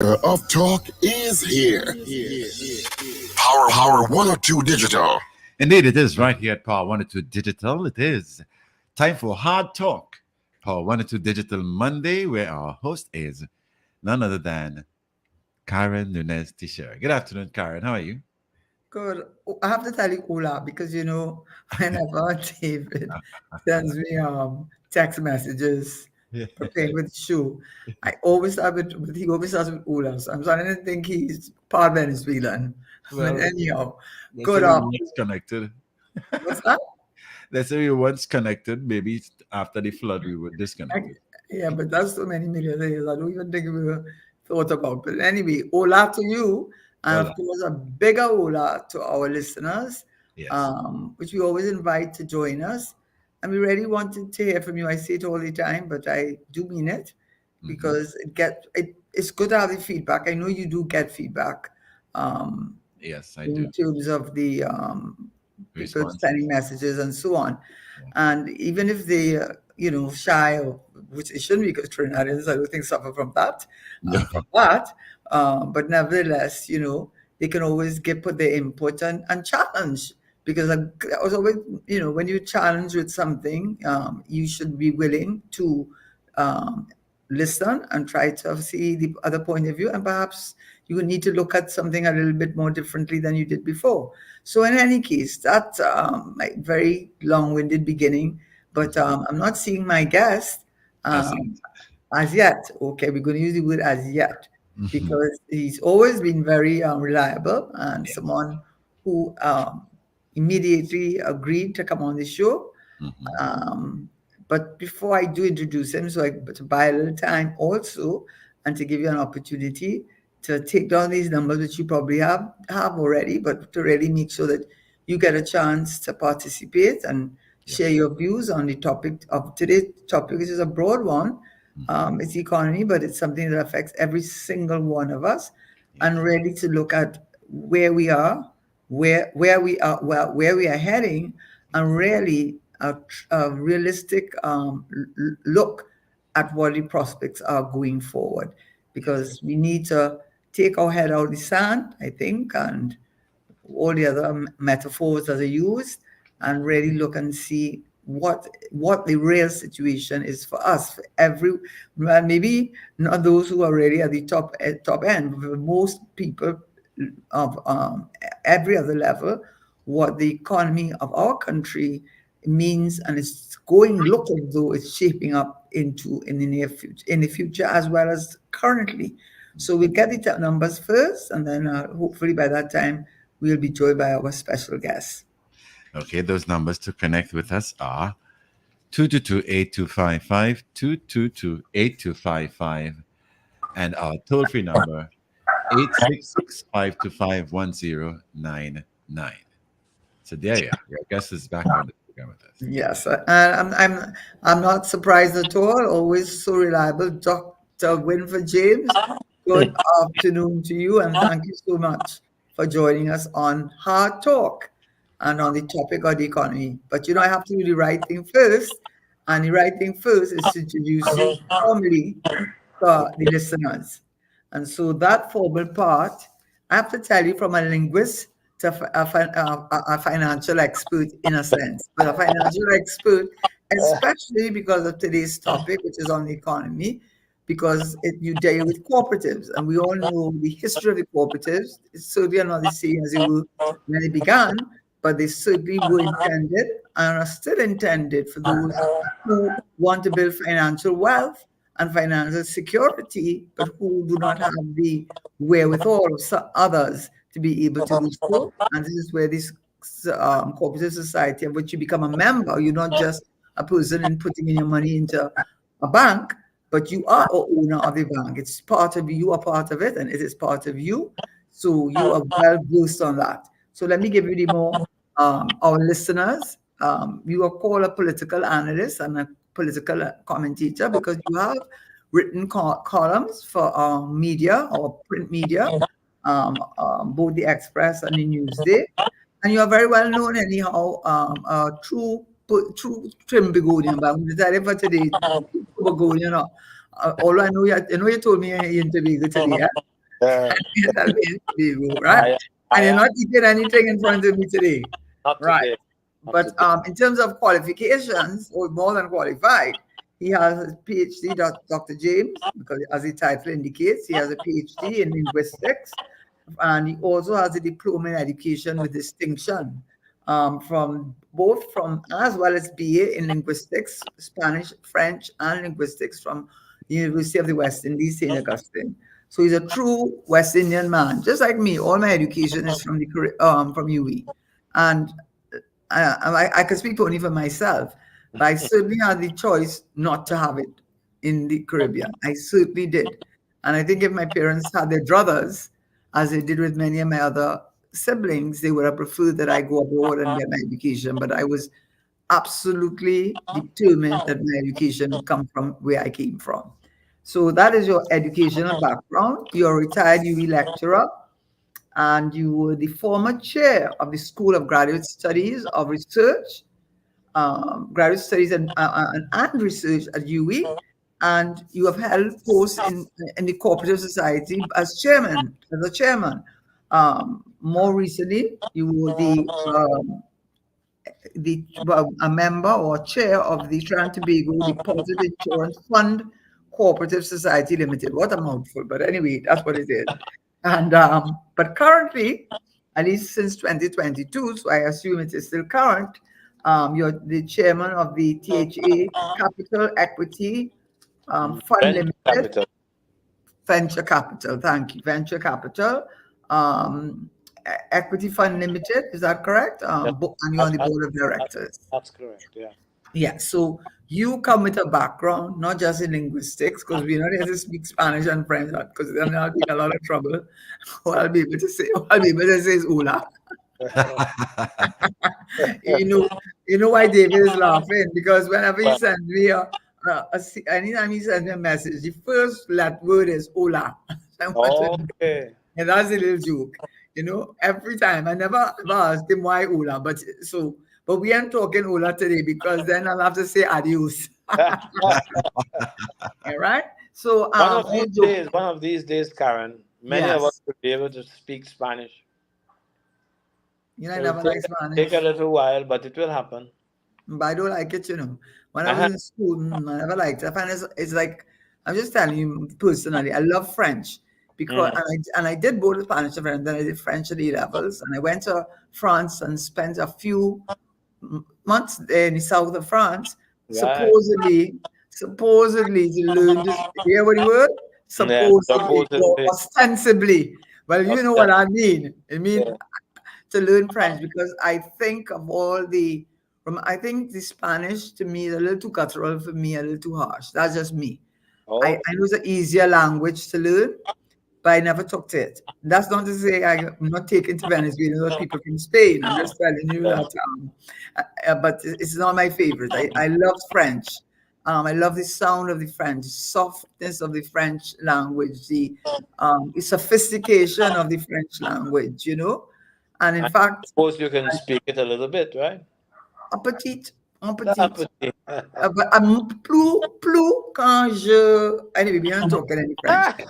Of talk is here. Power 102 Digital. Indeed, it is right here at Power 102 Digital. It is time for Hard Talk. Power 102 Digital Monday, where our host is none other than Karen Nunez Teshiera. Good afternoon, Karen. How are you? Good. I have to tell you, Ola, because whenever David sends me text messages Yeah. preparing with the show, I always start with he always starts with Ola. So I'm starting to think he's part Venezuelan. But Well, anyhow, let's say good we up. once connected. What's that? Let's say we once connected. Maybe after the flood, we were I, disconnected. yeah, but that's so many million years. I don't even think we were thought about. But anyway, Ola to you, and Hola. of course a bigger Ola to our listeners, Yes. which we always invite to join us. And we really wanted to hear from you. I say it all the time, but I do mean it Hmm. because it's good to have the feedback. I know you do get feedback. Um, Yes, I in do. terms of the people sending Responses. messages and so on. Yeah. And even if they, shy, or, which it shouldn't be, because Trinidadians, I don't think, suffer from that, No. from that. But nevertheless, they can always put their input and challenge. Because I was always, when you challenge with something, you should be willing to um, listen and try to see the other point of view, and perhaps you will need to look at something a little bit more differently than you did before. So in any case, that's my very long-winded beginning, but Mhm. I'm not seeing my guest As it. um, as yet. Okay, we're going to use the word as yet Mhm. because he's always been very reliable and Yes. someone who immediately agreed to come on the show. Hmm. Um, but before I do introduce him, to buy a little time also, and to give you an opportunity to take down these numbers, which you probably have already, but to really make sure that you get a chance to participate and share Yes. your views on the topic of today's topic, which is a broad one. Hmm. It's the economy, but it's something that affects every single one of us, and Yes. really to look at where we are, where we are, where we are heading, and really a realistic look at what the prospects are going forward, Yes. because we need to take our head out of the sand, I think, and all the other metaphors that are used, and really look and see what the real situation is for us, for every, well, maybe not those who are really at the top end, but for most people of every other level, what the economy of our country means, and it's going look as though it's shaping up into in the near future, in the future as well as currently. So we'll get the numbers first, and then hopefully by that time we'll be joined by our special guest. Okay, those numbers to connect with us are 222-8255, 222-8255, and our toll-free number 866-525-1099. So there you are. Your guest is back on the program with us. Yes, I'm not surprised at all. Always so reliable, Dr. Winford James. Good afternoon to you, and thank you so much for joining us on Hard Talk and on the topic of the economy. But I have to do the right thing first, and the right thing first is to introduce you formally for the listeners. And so that formal part, I have to tell you, from a linguist to a financial expert in a sense, but a financial expert, especially because of today's topic, which is on the economy, because you deal with cooperatives, and we all know the history of the cooperatives. It's certainly not the same as they were when they began, but they certainly were intended and are still intended for those who want to build financial wealth and financial security, but who do not have the wherewithal of some others to be able to do so. And this is where this cooperative society, of which you become a member, you're not just a person and putting in your money into a bank, but you are a owner of the bank. It's part of you, you are part of it, and it is part of you. So you are well versed on that. So let me give you the more our listeners. You are called a political analyst and a political commentator because you have written columns for media or print media, both the Express and the Newsday. And you are very well known anyhow, true Trim Begonian, but I'm going to tell you for today, true Begonian, All I know, you told me you're in Tobago today, yeah? Uh, You tell me in Tobago, right? I And you're am not eating anything in front of me today, not right? today. Not But today. in terms of qualifications, or more than qualified, he has a PhD, Dr. James, because as the title indicates, he has a PhD in linguistics, and he also has a diploma in education with distinction from as well as BA in linguistics, Spanish, French, and linguistics from the University of the West Indies, St. Augustine. So he's a true West Indian man, just like me. All my education is from UE, and I can speak only for myself, but I certainly had the choice not to have it in the Caribbean. I certainly did. And I think if my parents had their druthers, as they did with many of my other siblings, they would have preferred that I go abroad and get my education. But I was absolutely determined that my education would come from where I came from. So that is your educational background. You're a retired UE lecturer, and you were the former chair of the School of Graduate Studies of Research, Graduate Studies and Research at UE, and you have held posts in the Cooperative Society as a chairman. More recently, you were a member or chair of the Trinidad and Tobago Deposit Insurance Fund Cooperative Society Limited. What a mouthful, but anyway, that's what it is. And but currently, at least since 2022, so I assume it is still current. You're the chairman of the THA Capital Equity Fund Venture Limited, capital. Venture Capital. Thank you, Venture Capital. Equity Fund Limited, is that correct? Yes. And you're on the board of directors. That's correct. Yeah. Yeah, so you come with a background, not just in linguistics, because we're not here to speak Spanish and French, because then I'll be in a lot of trouble. All I'll be able to say is hola. You know why David is laughing? Because whenever he sends me anytime he sends me a message, the first word is hola. Okay. And that's a little joke. Every time I never asked him why hola, but we aren't talking hola today, because then I'll have to say adios. All right. So One of these days, Karen, many of us will be able to speak Spanish. I never like Spanish. Take a little while, but it will happen. But I don't like it, When I was in school, I never liked it. I find it's like, I'm just telling you personally, I love French because I did both Spanish and French, then I did French at A-levels, and I went to France and spent a few months there in the south of France, Right. supposedly to learn this. Hear what the word? Supposedly, or ostensibly. Well, you know what I mean. I mean to learn French, because I think of I think the Spanish to me is a little too guttural for me, a little too harsh. That's just me. I know it's an easier language to learn, but I never took to it. That's not to say I'm not taking to Venezuela people from Spain. I'm just telling you that. But it's not my favorite. I love French. I love the sound of the French, the softness of the French language, the sophistication of the French language, And in fact, I suppose you can speak it a little bit, right? Un petit. But Plus quand anyway, we're not talking any French.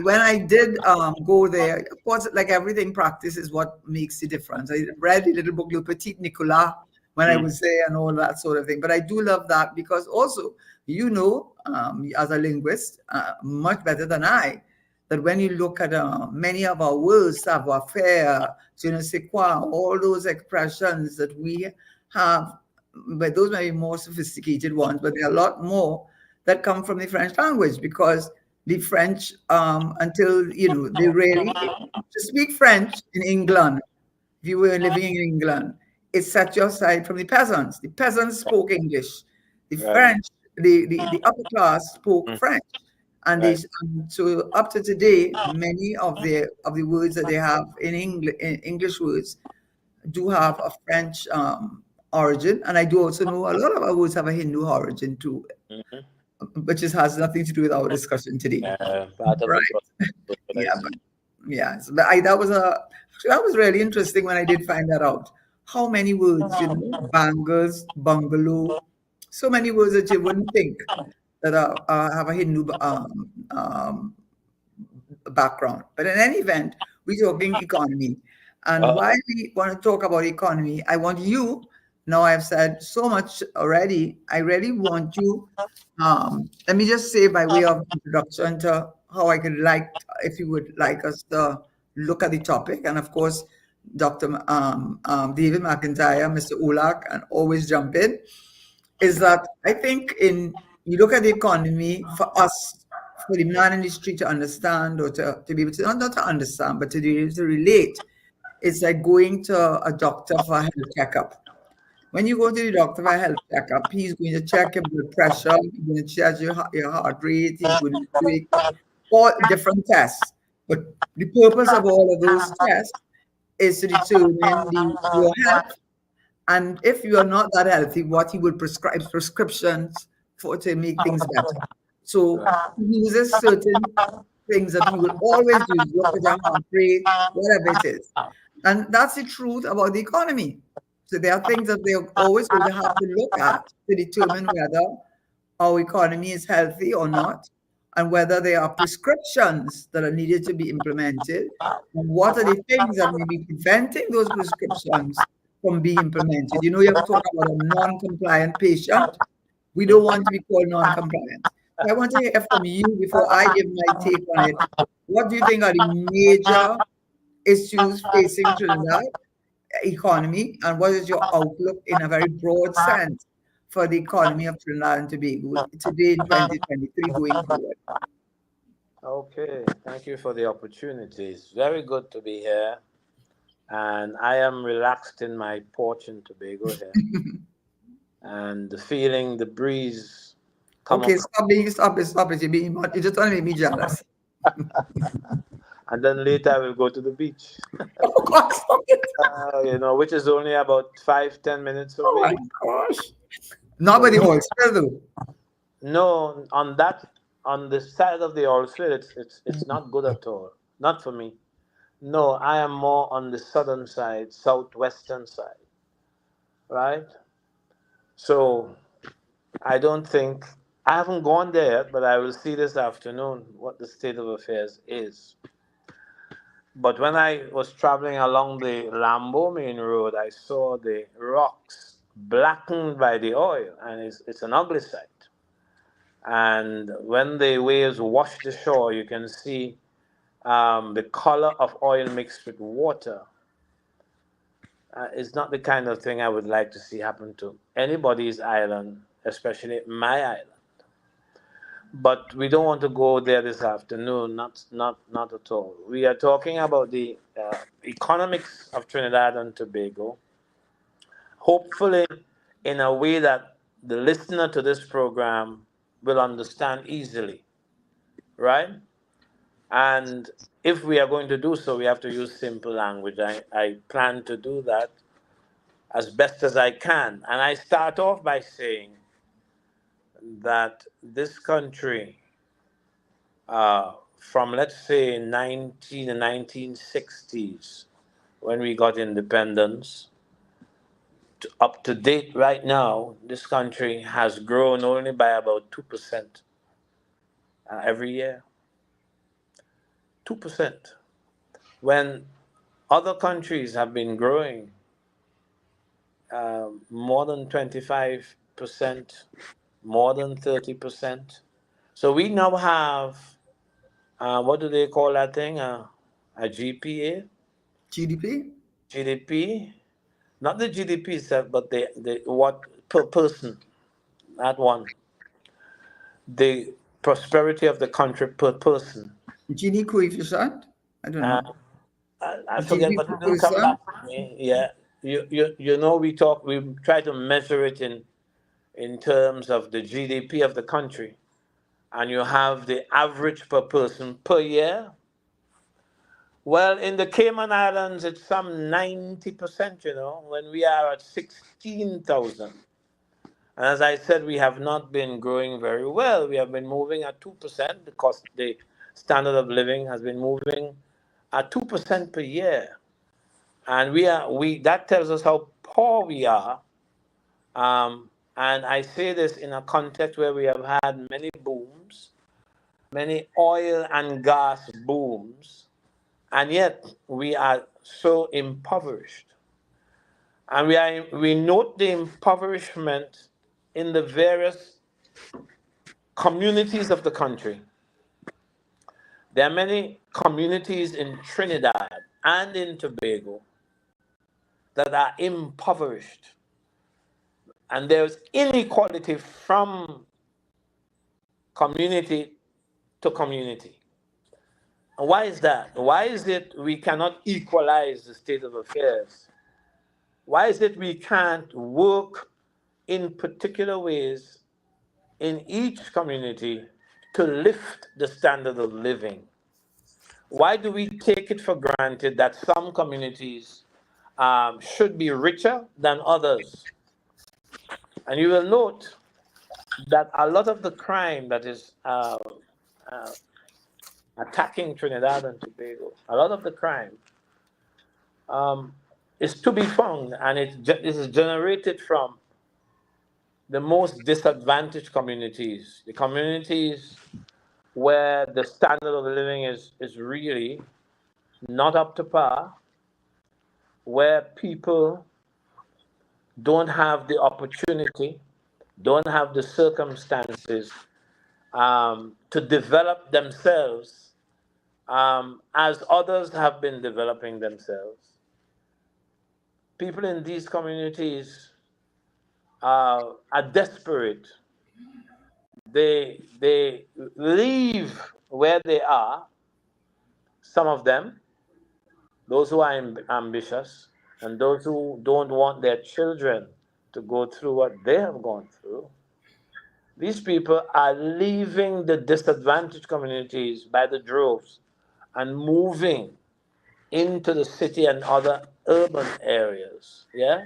When I did go there, of course, like everything, practice is what makes the difference. I read a little book, Le Petit Nicolas, when I was there and all that sort of thing. But I do love that because also, as a linguist, much better than I, that when you look at many of our words, savoir-faire, je ne sais quoi, all those expressions that we have, but those may be more sophisticated ones, but there are a lot more that come from the French language, because the French, until, they really, to speak French in England, if you were living in England, it set you aside from the peasants. The peasants spoke English. The French, the upper class spoke French. And so up to today, many of the words that they have in English words do have a French origin, and I do also know a lot of our words have a Hindu origin too, which has nothing to do with our discussion today. Right? So that was really interesting when I did find that out. How many words, bangers, bungalow, so many words that you wouldn't think that have a Hindu background. But in any event, we're talking economy. And while we want to talk about economy, I want you, now I've said so much already, I really want you, let me just say by way of introduction to how I could like, if you would like us to look at the topic. And of course, Dr. David McIntyre, Mr. Ulak, and always jump in, is that I think you look at the economy for us, for the man in the street to understand, or to be able to, not to understand, but to be able to relate. It's like going to a doctor for a health checkup. When you go to the doctor for a health checkup, he's going to check your blood pressure, he's going to check your heart rate, he's going to do all different tests. But the purpose of all of those tests is to determine your health. And if you are not that healthy, what he would prescribe prescriptions for to make things better. So he uses certain things that he will always use, look at your heart rate, whatever it is. And that's the truth about the economy. So there are things that they're always going to have to look at to determine whether our economy is healthy or not, and whether there are prescriptions that are needed to be implemented, and what are the things that may be preventing those prescriptions from being implemented. You know, you have to talk about a non-compliant patient. We don't want to be called non-compliant. So I want to hear from you before I give my take on it. What do you think are the major issues facing Trinidad economy, and what is your outlook in a very broad sense for the economy of Trinidad and Tobago today in 2023 going forward? Okay, thank you for the opportunity. It's very good to be here. And I am relaxed in my porch in Tobago here. And the feeling, the breeze. Okay, stop it. You're just trying to make me jealous. And then later I will go to the beach. Oh, God, stop it. Which is only about 5-10 minutes away. Oh, my gosh. Not by the oil spill, though. No, on the side of the oil spill, it's not good at all. Not for me. No, I am more on the southern side, southwestern side, right? So I haven't gone there yet, but I will see this afternoon what the state of affairs is. But when I was traveling along the Lambo Main Road, I saw the rocks blackened by the oil, and it's an ugly sight. And when the waves wash the shore, you can see the color of oil mixed with water. It's not the kind of thing I would like to see happen to anybody's island, especially my island. But we don't want to go there this afternoon, not at all. We are talking about the economics of Trinidad and Tobago, hopefully in a way that the listener to this program will understand easily, right? And if we are going to do so, we have to use simple language. I plan to do that as best as I can. And I start off by saying that this country, from let's say the 1960s, when we got independence, up to date right now, this country has grown only by about 2% every year. 2%. When other countries have been growing more than 25%, more than 30%. So we now have, what do they call that thing? A GPA? GDP? GDP? Not the GDP itself, but the what per person, that one. The prosperity of the country per person. Gini coefficient? I don't know. I forget, but it will come back to me. Yeah, we try to measure it in terms of the GDP of the country, and you have the average per person per year. Well, in the Cayman Islands, it's some 90%. When we are at 16,000. And as I said, we have not been growing very well. We have been moving at 2% because the standard of living has been moving at 2% per year. And that tells us how poor we are. And I say this in a context where we have had many booms, many oil and gas booms, and yet we are so impoverished. And we note the impoverishment in the various communities of the country. There are many communities in Trinidad and in Tobago that are impoverished. And there's inequality from community to community. And why is that? Why is it we cannot equalize the state of affairs? Why is it we can't work in particular ways in each community to lift the standard of living? Why do we take it for granted that some communities should be richer than others? And you will note that a lot of the crime that is attacking Trinidad and Tobago, a lot of the crime is to be found, and this is generated from the most disadvantaged communities, the communities where the standard of living is really not up to par, where people don't have the opportunity, don't have the circumstances to develop themselves as others have been developing themselves. People in these communities are desperate. They leave where they are, some of them, those who are ambitious, and those who don't want their children to go through what they have gone through. These people are leaving the disadvantaged communities by the droves and moving into the city and other urban areas. Yeah,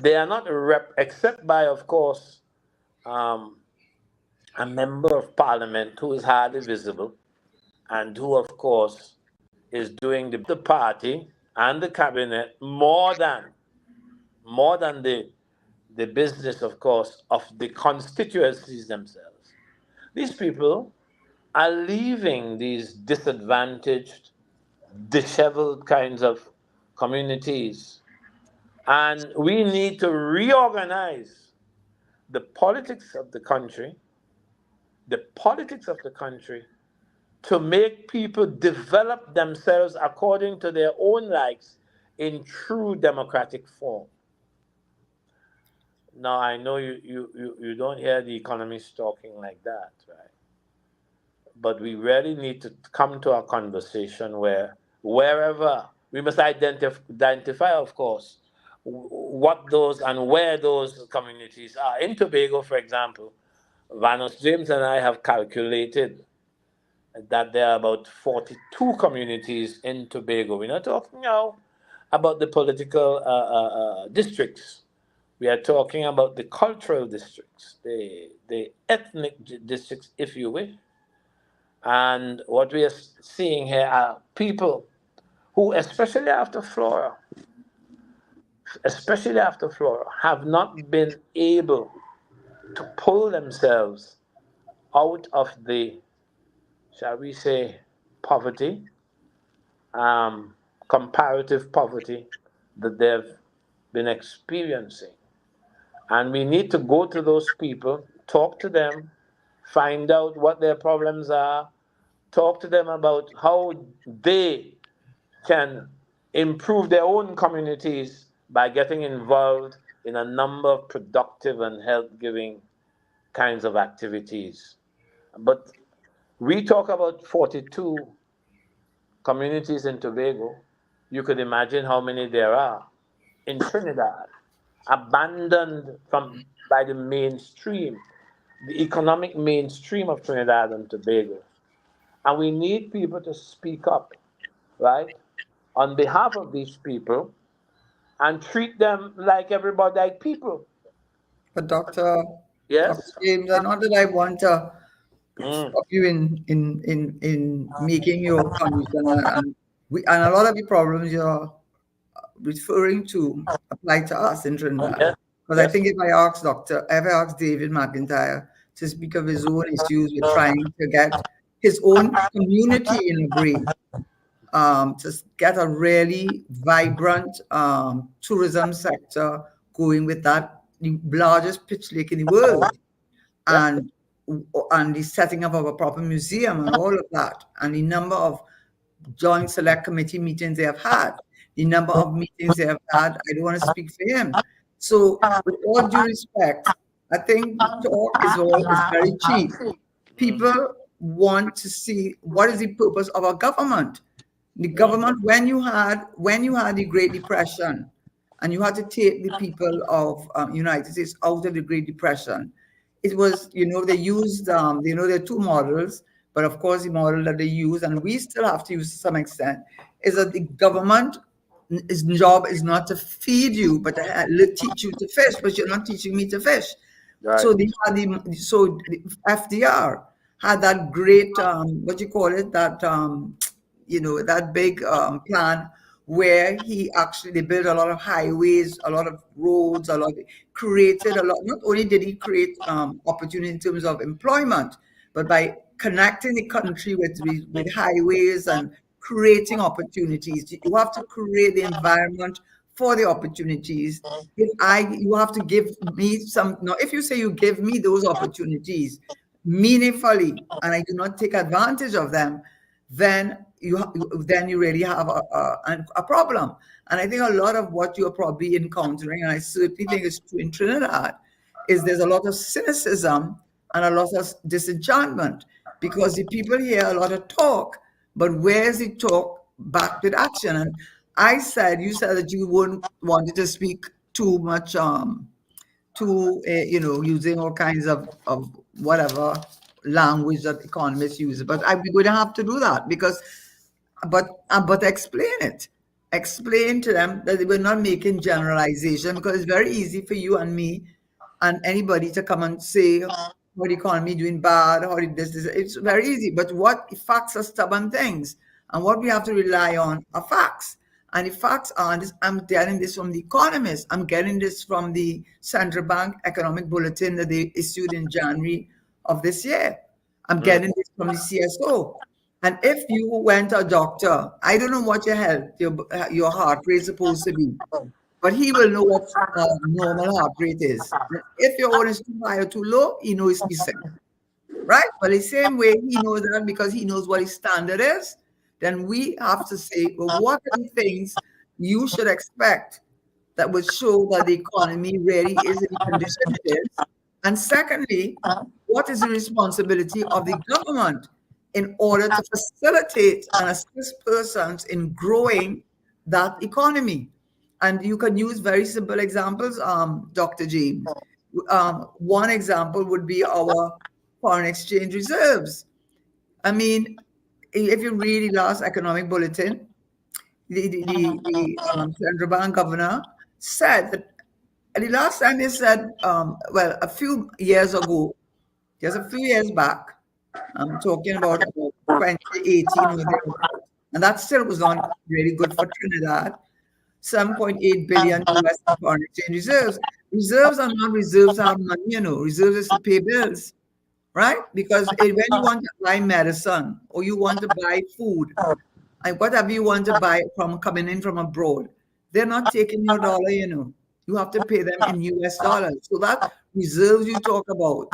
they are not except by, of course, a member of parliament who is hardly visible and who, of course, is doing the party and the cabinet more than the business, of course, of the constituencies themselves. These people are leaving these disadvantaged, disheveled kinds of communities. And we need to reorganize the politics of the politics of the country, to make people develop themselves according to their own likes in true democratic form. Now, I know you don't hear the economists talking like that, right? But we really need to come to a conversation where wherever we must identify, of course, what those and where those communities are. In Tobago, for example, Vanos James and I have calculated that there are about 42 communities in Tobago. We're not talking now about the political districts. We are talking about the cultural districts, the ethnic districts, if you wish. And what we are seeing here are people who, especially after Flora, have not been able to pull themselves out of the, shall we say, poverty, comparative poverty that they've been experiencing. And we need to go to those people, talk to them, find out what their problems are, talk to them about how they can improve their own communities by getting involved in a number of productive and health-giving kinds of activities. But we talk about 42 communities in Tobago. You could imagine how many there are in Trinidad, abandoned by the mainstream, the economic mainstream of Trinidad and Tobago. And we need people to speak up, right, on behalf of these people and treat them like everybody, like people. But Dr. Yes? James, not that I want to Mm. stop you in making your contribution, and a lot of the problems you're referring to apply to us in Trinidad. Yes. Because I think if I ask David McIntyre to speak of his own issues with trying to get his own community in a way, to get a really vibrant tourism sector going with that, the largest pitch lake in the world, and the setting up of a proper museum and all of that, and the number of joint select committee meetings they have had, the number of meetings they have had. I don't want to speak for him. So with all due respect, I think the talk is very cheap. People want to see what is the purpose of our government. The government, when you had the Great Depression, and you had to take the people of United States out of the Great Depression, it was, they used, there are two models, but of course the model that they use, and we still have to use to some extent, is that the government, its job is not to feed you, but to teach you to fish, but you're not teaching me to fish. Right. So the FDR had that great, what you call it, that, that big plan where they built a lot of highways, a lot of roads, created a lot. Not only did he create opportunity in terms of employment, but by connecting the country with highways and creating opportunities. You have to create the environment for the opportunities. You have to give me some. Now, if you say you give me those opportunities meaningfully, and I do not take advantage of them, then you really have a problem. And I think a lot of what you're probably encountering, and I certainly think it's true in Trinidad, is there's a lot of cynicism and a lot of disenchantment, because the people hear a lot of talk, but where's the talk backed with action? And you said that you wouldn't wanted to speak too much, using all kinds of whatever language that economists use. But we're going to have to do that but explain to them that we're not making generalization, because it's very easy for you and me and anybody to come and say how the economy doing bad, how this. It's very easy. But what facts are stubborn things, and what we have to rely on are facts. And the facts are this. I'm getting this from the economists. I'm getting this from the Central Bank Economic Bulletin that they issued in January of this year. I'm getting this from the CSO. And if you went to a doctor, I don't know what your health, your heart rate is supposed to be, but he will know what normal heart rate is. If your own is too high or too low, he knows he's sick, right? But the same way he knows that, because he knows what his standard is, then we have to say, well, what are the things you should expect that would show that the economy really is in the condition it is? And secondly, what is the responsibility of the government in order to facilitate and assist persons in growing that economy? And you can use very simple examples, Dr. James. One example would be our foreign exchange reserves. I mean, if you read the last economic bulletin, the Central Bank governor said that the last time they said, a few years ago, just a few years back, I'm talking about 2018, and that still was not really good for Trinidad. 7.8 billion US foreign exchange reserves. Reserves are not reserves to have money, Reserves is to pay bills, right? Because when you want to buy medicine or you want to buy food, and whatever you want to buy from coming in from abroad, they're not taking your dollar, You have to pay them in US dollars. So that reserves you talk about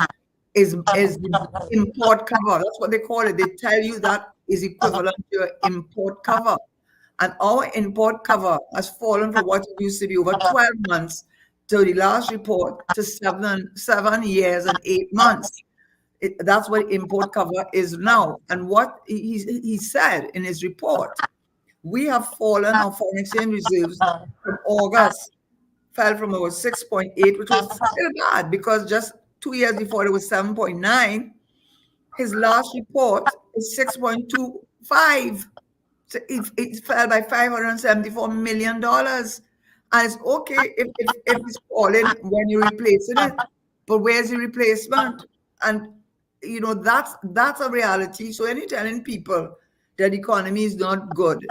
is the import cover. That's what they call it. They tell you that is equivalent to your import cover. And our import cover has fallen from what it used to be over 12 months to the last report to 7 years and 8 months. That's what import cover is now. And what he said in his report, we have fallen our foreign exchange reserves from August, fell from over 6.8, which was still bad, because just 2 years before it was 7.9. His last report is 6.25. So it fell by $574 million. And it's okay if it's falling when you're replacing it, but where's the replacement? And that's a reality. So when you're telling people that the economy is not good,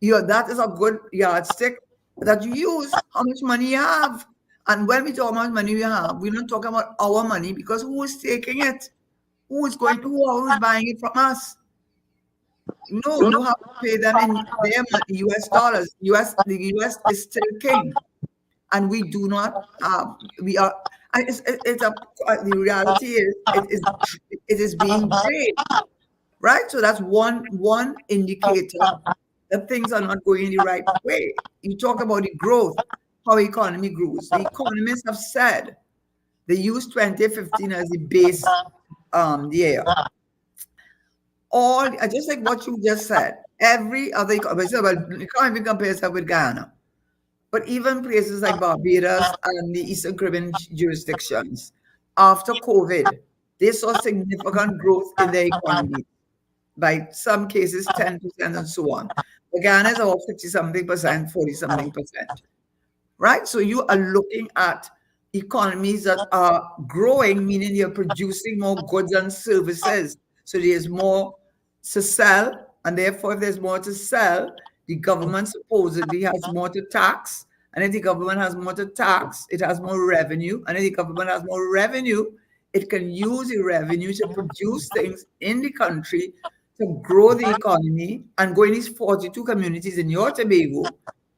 that is a good yardstick that you use, how much money you have. And when we talk about money we have, we're not talking about our money, because who is taking it? Who is buying it from us? No, you have to pay them in their money, US dollars. The US is still king, and we do not have. We are. It's a. The reality is, it is being drained, right? So that's one indicator that things are not going in the right way. You talk about the growth, how economy grows. The economists have said they use 2015 as the base year. All just like what you just said, every other economy, well, you can't even compare yourself with Ghana, but even places like Barbados and the Eastern Caribbean jurisdictions, after COVID, they saw significant growth in their economy, by some cases 10% and so on. But Ghana is about 50 something percent, 40 something percent, right? So you are looking at economies that are growing, meaning you're producing more goods and services. So there's more to sell, and therefore, if there's more to sell, the government supposedly has more to tax. And if the government has more to tax, it has more revenue. And if the government has more revenue, it can use the revenue to produce things in the country to grow the economy and go in these 42 communities in your Tobago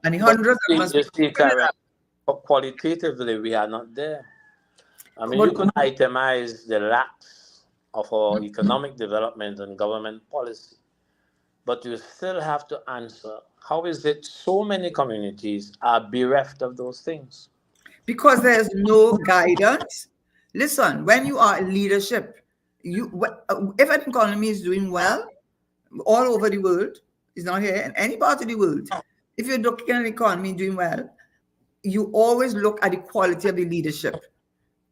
and the But hundreds that must you be see, Karen, qualitatively, we are not there. I mean, you But could itemize the lacks of our economic development and government policy, but you still have to answer, how is it so many communities are bereft of those things? because there's no guidance. Listen, when you are in leadership, if an economy is doing well all over the world, it's not here in any part of the world. If you're looking at an economy doing well, you always look at the quality of the leadership.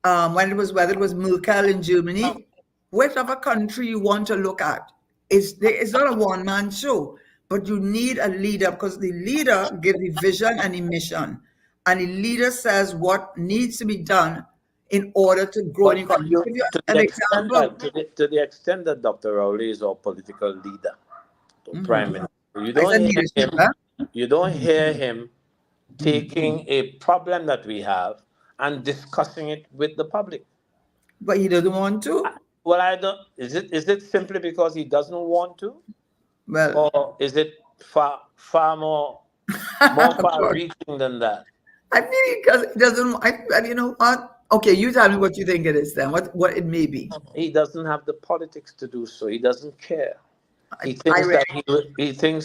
Whether it was Merkel in Germany, whatever country you want to look at, it's not a one-man show, but you need a leader, because the leader gives the vision and the mission, and the leader says what needs to be done in order to grow an But economy. you, Give you to an the extent example. that to the extent that Dr. Rowley is our political leader, or prime minister, you I don't said hear leadership, him. huh? You don't hear him taking a problem that we have and discussing it with the public. But he doesn't want to. Well, I don't. Is it simply because he doesn't want to, Well, or is it far more far reaching than that? I think because he doesn't. And you know what? Okay, you tell me what you think it is then. What it may be. He doesn't have the politics to do so. He doesn't care. He I thinks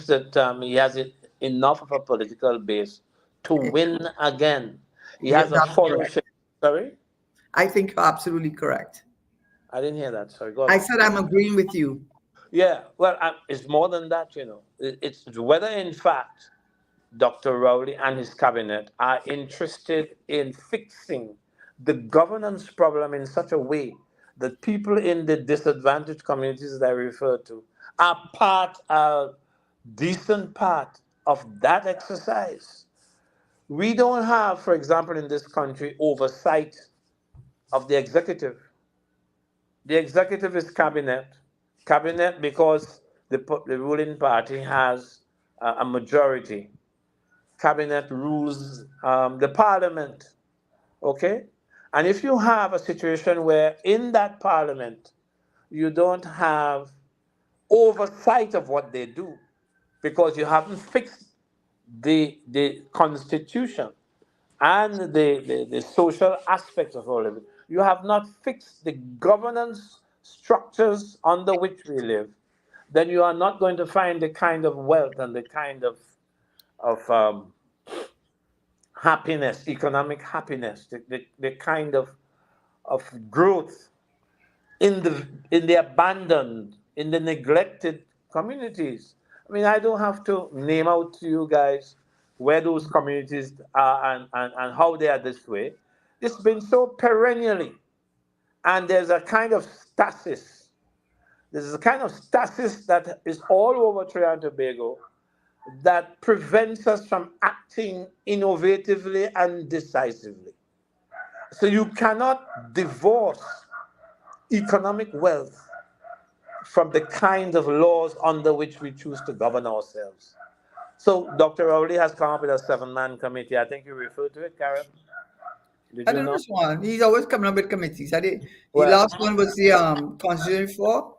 read. that he has enough of a political base to win again. He Yeah, has a that's correct. followership. Sorry, I think you're absolutely correct. I didn't hear that. Sorry, go I ahead. said I'm agreeing with you. Yeah, well, it's more than that. It's whether in fact Dr. Rowley and his cabinet are interested in fixing the governance problem in such a way that people in the disadvantaged communities that I refer to a decent part of that exercise. We don't have, for example, in this country, oversight of the executive. The executive is cabinet. Cabinet because the ruling party has a majority. Cabinet rules the parliament. Okay? And if you have a situation where in that parliament you don't have oversight of what they do because you haven't fixed the constitution and the social aspects of all of it, you have not fixed the governance structures under which we live, then you are not going to find the kind of wealth and the kind of happiness, economic happiness, the kind of growth in the abandoned, in the neglected communities. I mean, I don't have to name out to you guys where those communities are and how they are this way. It's been so perennially. And there's a kind of stasis. There's a kind of stasis that is all over Trinidad and Tobago that prevents us from acting innovatively and decisively. So you cannot divorce economic wealth from the kind of laws under which we choose to govern ourselves. So Dr. Rowley has come up with a 7-man committee. I think you referred to it, Karen. Did I you don't know know? which one. He's always coming up with committees. The Well, last one was the Constitution for.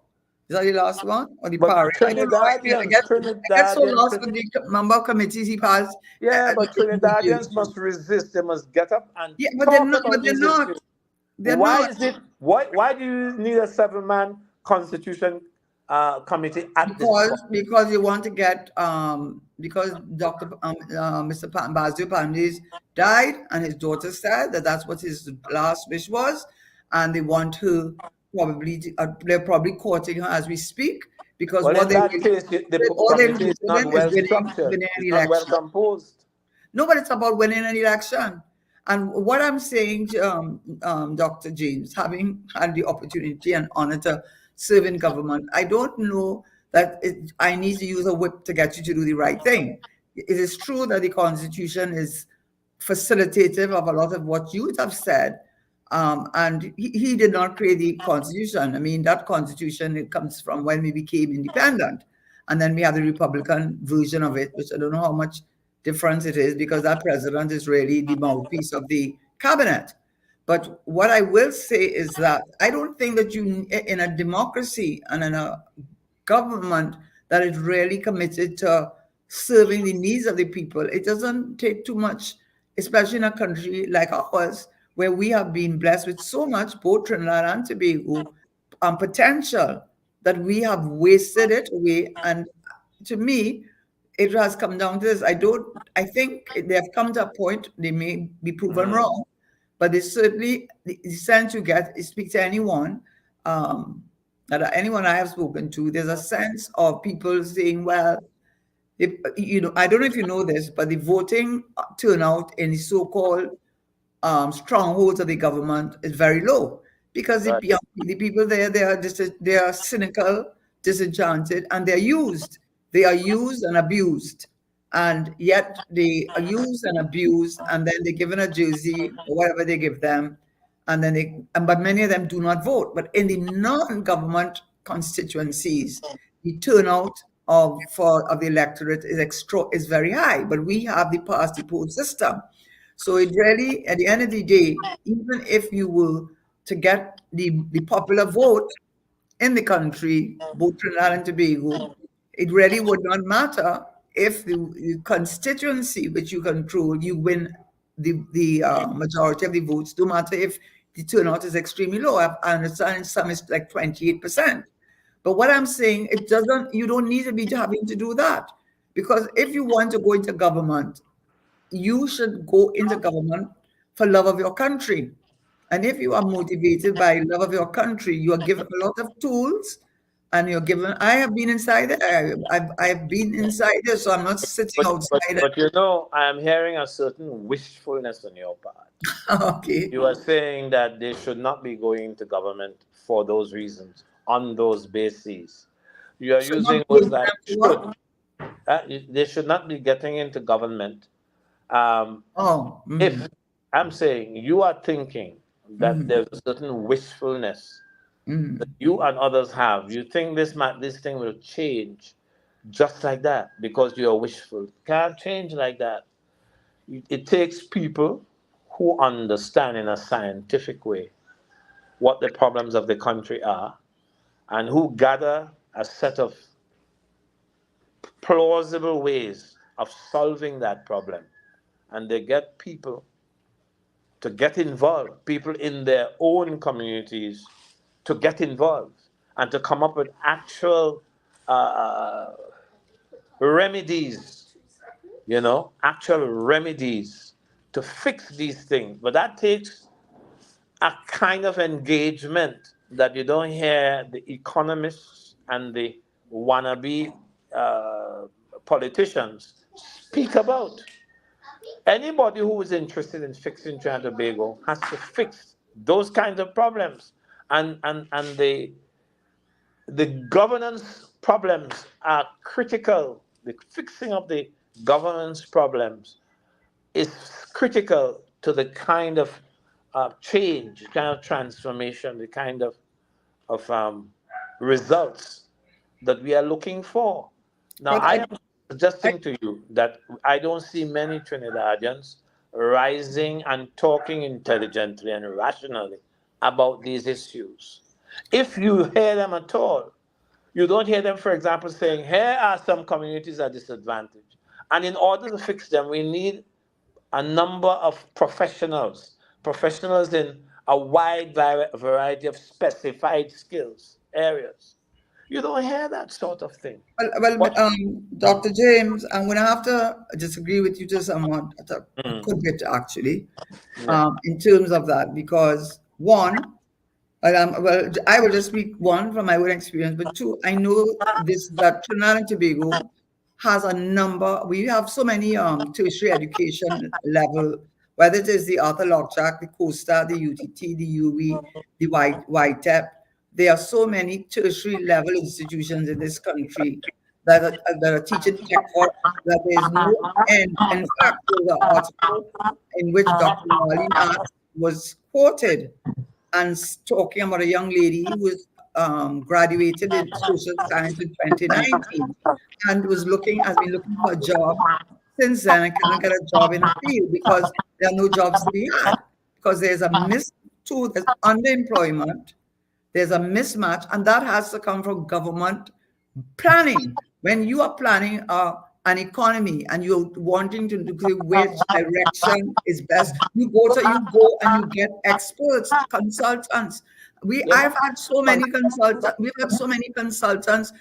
Is that the last one? Or the but Party? I don't know. Trinidadians, I get so Trinidadians, lost with the number of committees he passed. yeah, but New Trinidadians Jersey. must resist. They must get up and Yeah, talk but about they're these not. issues. They're Why not. is it? Why do you need a 7-man constitution committee at this point? Because you want to get because Mr. Basil Pandis died and his daughter said that that's what his last wish was, and they want to they're probably courting her as we speak because Well, what in they that case, the all they're committee is not doing is well structured. winning an It's not well election. composed. No, but it's about winning an election. And what I'm saying, Dr. James, having had the opportunity and honor to serve in government, I don't know that I need to use a whip to get you to do the right thing. It is true that the Constitution is facilitative of a lot of what you have said, and he did not create the Constitution. I mean, that Constitution, it comes from when we became independent. And then we have the Republican version of it, which I don't know how much difference it is because that president is really the mouthpiece of the cabinet. But what I will say is that I don't think that you, in a democracy and in a government that is really committed to serving the needs of the people, it doesn't take too much, especially in a country like ours, where we have been blessed with so much, both Trinidad and Tobago, potential that we have wasted it away. And to me, it has come down to this. I think they have come to a point, they may be proven wrong, but they certainly, the sense you get, is speak to anyone, anyone I have spoken to, there's a sense of people saying, well, I don't know if you know this, but the voting turnout in the so-called strongholds of the government is very low because Right. the people there, they are cynical, disenchanted, and they're used. They are used and abused, and yet they are used and abused, and then they're given a jersey or whatever they give them, and then but many of them do not vote. But in the non-government constituencies, the turnout of the electorate is very high. But we have the pass the poll system. So it really, at the end of the day, even if you were to get the popular vote in the country, both Trinidad and Tobago, it really would not matter if the constituency which you control, you win the majority of the votes, no matter if the turnout is extremely low. I understand some is like 28%. But what I'm saying, you don't need to be having to do that. Because if you want to go into government, you should go into government for love of your country. And if you are motivated by love of your country, you are given a lot of tools and you're given, I have been inside it. I've been inside it, so I'm not sitting outside But I am hearing a certain wishfulness on your part. it. Okay. You are saying that they should not be going to government for those reasons, on those bases. You are Should not using go words into like them to should. what? They should not be getting into government. Um, Oh, if I'm saying you are thinking that there's a certain wishfulness that you and others have, you think this thing will change just like that because you're wishful. Can't change like that. It takes people who understand in a scientific way what the problems of the country are and who gather a set of plausible ways of solving that problem. And they get people to get involved, people in their own communities to get involved and to come up with actual remedies, actual remedies to fix these things. But that takes a kind of engagement that you don't hear the economists and the wannabe politicians speak about. Anybody who is interested in fixing Trinidad and Tobago has to fix those kinds of problems. And the governance problems are critical. The fixing of the governance problems is critical to the kind of change, kind of transformation, the kind of results that we are looking for. Now, but I am suggesting to you that I don't see many Trinidadians rising and talking intelligently and rationally about these issues. If you hear them at all, you don't hear them, for example, saying, here are some communities at disadvantage. And in order to fix them, we need a number of professionals in a wide variety of specified skills, areas. You don't hear that sort of thing. But Dr. James, I'm going to have to disagree with you just somewhat, a good bit actually, yeah. in terms of that, because one, well, I will just speak one from my own experience, but two, I know this that Trinidad and Tobago has a number. We have so many tertiary education level, whether it is the Arthur Lockjack, the Costa, the UTT, the UV, the YTEP. There are so many tertiary level institutions in this country that are teaching tech for that there is no end. In fact, there was an article in which Dr. Marlene Ask was quoted and talking about a young lady who was graduated in social science in 2019 and has been looking for a job since then and cannot get a job in the field because there are no jobs to be had, because there's underemployment, there's a mismatch, and that has to come from government planning. When you are planning an economy and you're wanting to do which direction is best, you go and you get experts, consultants. I've had so many consultants. We've had so many consultants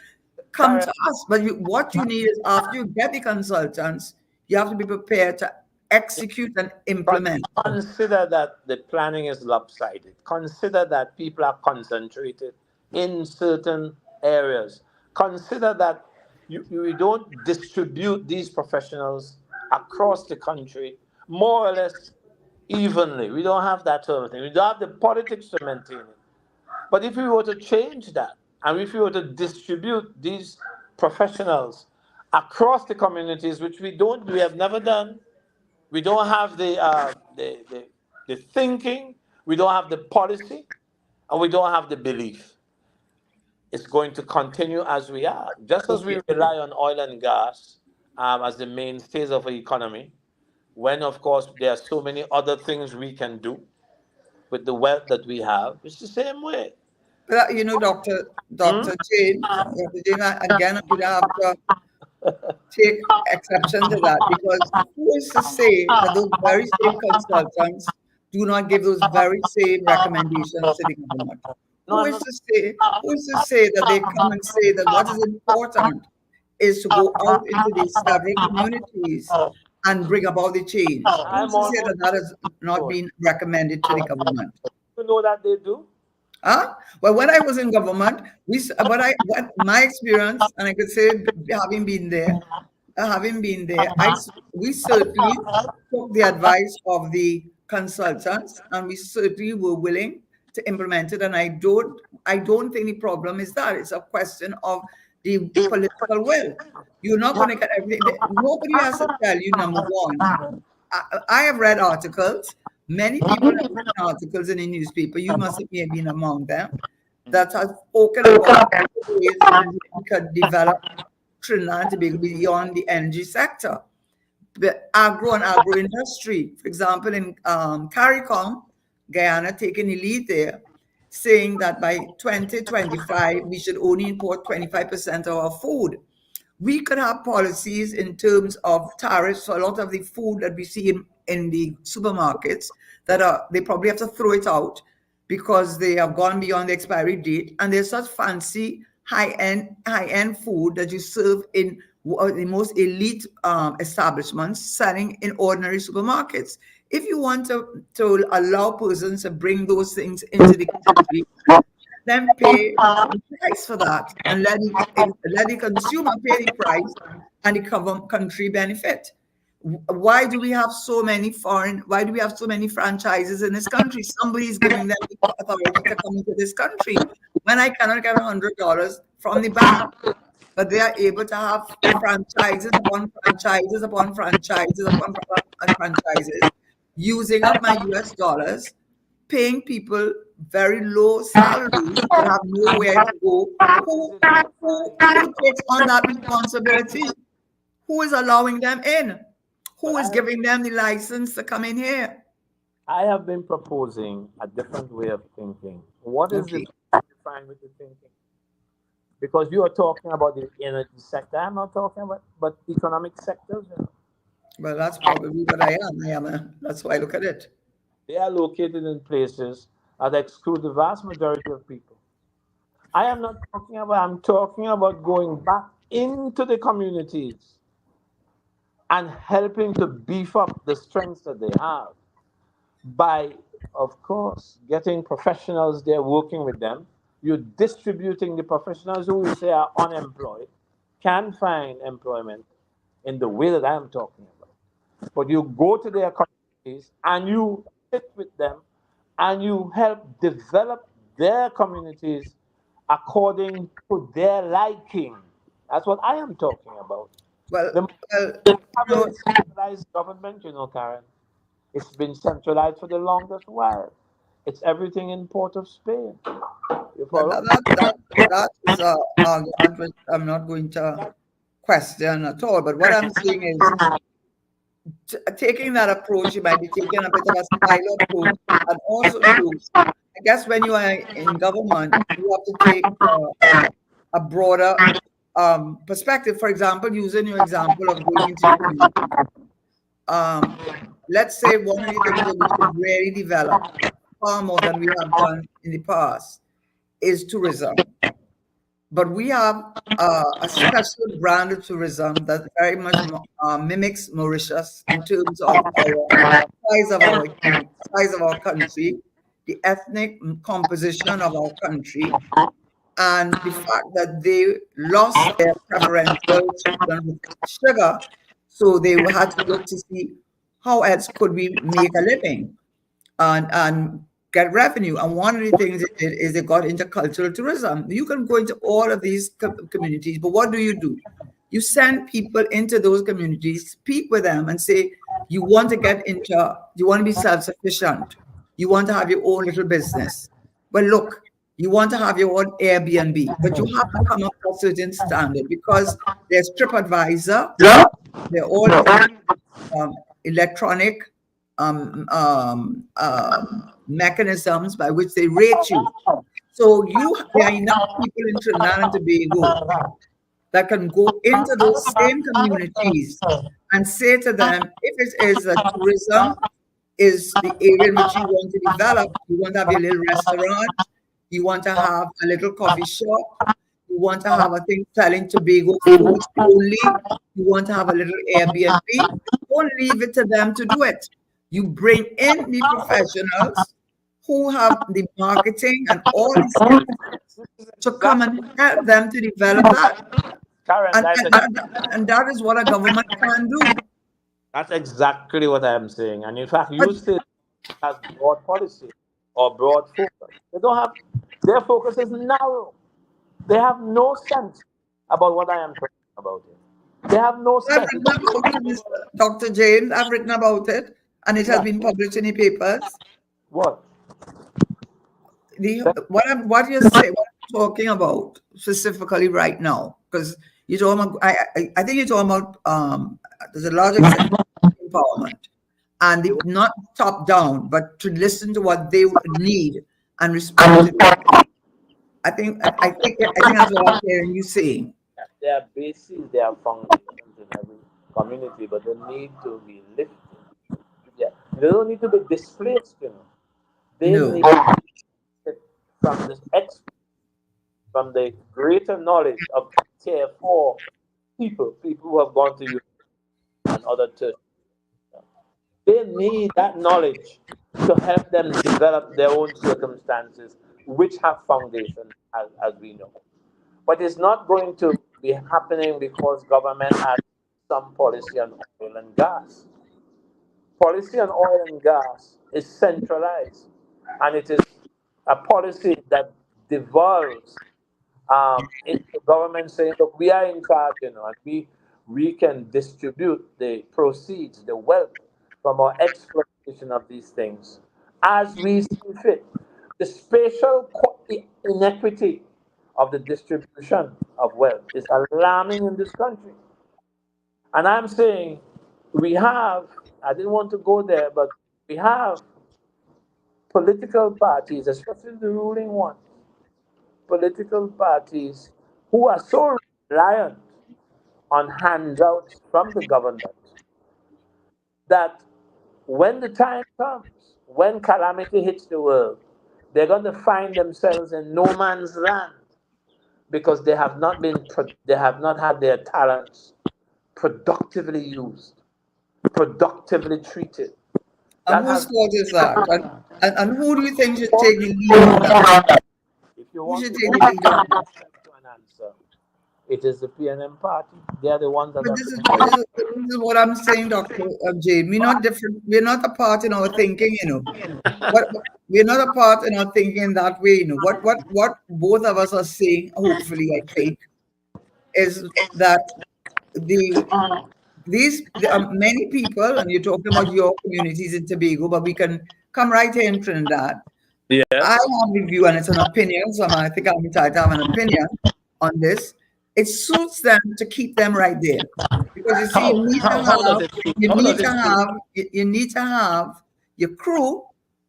come to us. But what you need is, after you get the consultants, you have to be prepared to execute and implement. Consider that the planning is lopsided. Consider that people are concentrated in certain areas. Consider that you don't distribute these professionals across the country more or less evenly. We don't have that sort of thing. We don't have the politics to maintain it. But if we were to change that, and if we were to distribute these professionals across the communities, which we have never done, we don't have the thinking, we don't have the policy, and we don't have the belief. It's going to continue as we are. Just as we rely on oil and gas as the mainstays of the economy, when, of course, there are so many other things we can do with the wealth that we have, it's the same way. But, Dr. Jane, again, I'm going to have to take exception to that, because who is to say that those very same consultants do not give those very same recommendations to the government? Who is to say that they come and say that what is important is to go out into these several communities and bring about the change? Who is to say that that has not been recommended to the government? You know that they do? Well, when I was in government, my experience, and I could say, having been there, we certainly took the advice of the consultants, and we certainly were willing to implement it. And I don't think the problem is that. It's a question of the political will. You're not going to get everything. Nobody has to tell you, number one. I have read articles. Many people have written articles in the newspaper, you must have been among them, that have spoken about ways we could develop Trinidad and Tobago beyond the energy sector. The agro industry, for example, in CARICOM, Guyana, taking the lead there, saying that by 2025, we should only import 25% of our food. We could have policies in terms of tariffs for a lot of the food that we see in the supermarkets that they probably have to throw it out because they have gone beyond the expiry date, and there's such fancy high-end food that you serve in the most elite establishments selling in ordinary supermarkets. If you want to allow persons to bring those things into the country, then pay the price for that and let the consumer pay the price and the country benefit. Why do we have so many franchises in this country? Somebody's giving them the authority to come into this country. When I cannot get $100 from the bank, but they are able to have franchises upon franchises upon franchises upon franchises, using up my US dollars, paying people very low salaries that have nowhere to go. Who takes on that responsibility? Who is allowing them in? Who is giving them the license to come in here? I have been proposing a different way of thinking. What is the Okay. define with the thinking? Because you are talking about the energy sector. I'm not talking about but economic sectors. Well, that's probably what I am. That's why I look at it. They are located in places that exclude the vast majority of people. I am not talking about, I'm talking about going back into the communities and helping to beef up the strengths that they have by, of course, getting professionals there working with them. You're distributing the professionals who we say are unemployed, can find employment in the way that I'm talking about. But you go to their communities and you sit with them and you help develop their communities according to their liking. That's what I am talking about. Well, The well, you know, having centralized government, Karen, it's been centralized for the longest while. It's everything in Port of Spain. You that, follow? that, that, that is an argument which I'm not going to question at all. But what I'm saying is, taking that approach, you might be taking a bit of a silo approach, and also too, I guess when you are in government, you have to take a broader perspective. For example, using your example of going into the community, um, let's say one of the things that we should really develop far more than we have done in the past is tourism. But we have a special brand of tourism that very much mimics Mauritius in terms of our size of our country, the ethnic composition of our country, and the fact that they lost their preferential treatment with sugar, so they had to look to see how else could we make a living and get revenue. And one of the things they did is they got into cultural tourism. You can go into all of these communities, but what do? You send people into those communities, speak with them, and say, you want to be self sufficient. You want to have your own little business. But look, you want to have your own Airbnb, but you have to come up to a certain standard because there's TripAdvisor, they're all electronic mechanisms by which they rate you. So there are enough people in Trinidad and Tobago that can go into those same communities and say to them, if it is that tourism is the area in which you want to develop, you want to have your little restaurant, you want to have a little coffee shop, you want to have a thing selling Tobago food only, you want to have a little Airbnb, don't leave it to them to do it. You bring in the professionals who have the marketing and all the skills to come and help them to develop that. Karen, And that is what a government can do. that's exactly what I'm saying. And in fact, But you say has broad policy or broad focus. They don't have their focus is narrow. They have no sense about what I am talking about here. They have no I've sense. written about it, Dr. James. I've written about it, and it has Yeah. been published in the papers. What? What you say, what I'm talking about specifically right now, because you're talking about, I think you're talking about there's a large extent empowerment and not top down, but to listen to what they need and respond to it. I think that's what I'm hearing you saying. There are bases, there are foundations in every community, but they need to be lifted. Yeah. They don't need to be displaced, They No. need to be from this from the greater knowledge of tier four people who have gone to you and other churches. They need that knowledge to help them develop their own circumstances, which have foundation, as we know. But it's not going to be happening because government has some policy on oil and gas. Policy on oil and gas is centralized, and it is a policy that devolves into government saying, "Look, we are in charge, and we can distribute the proceeds, the wealth from our exploitation of these things as we see fit." The spatial inequity of the distribution of wealth is alarming in this country, and I'm saying we have, I didn't want to go there, but we have political parties, especially the ruling ones, political parties who are so reliant on handouts from the government that when the time comes, when calamity hits the world, they're going to find themselves in no man's land because they have not had their talents productively used, productively treated. And That whose has fault is that? And who do you think should take the lead on that? if you Who want should to take go the lead on that? to an answer, it is the PNM party. They are the ones that But have this is what I'm saying, Dr. Jane. We're not different. We're not apart in our thinking, What we're not apart in our thinking that way, What both of us are saying, hopefully, I think, is that the many people, and you're talking about your communities in Tobago, but we can come right here in Trinidad. yes. I have a view, and it's an opinion, so I think I'm entitled to have an opinion on this. It suits them to keep them right there, because you see, you need to have your crew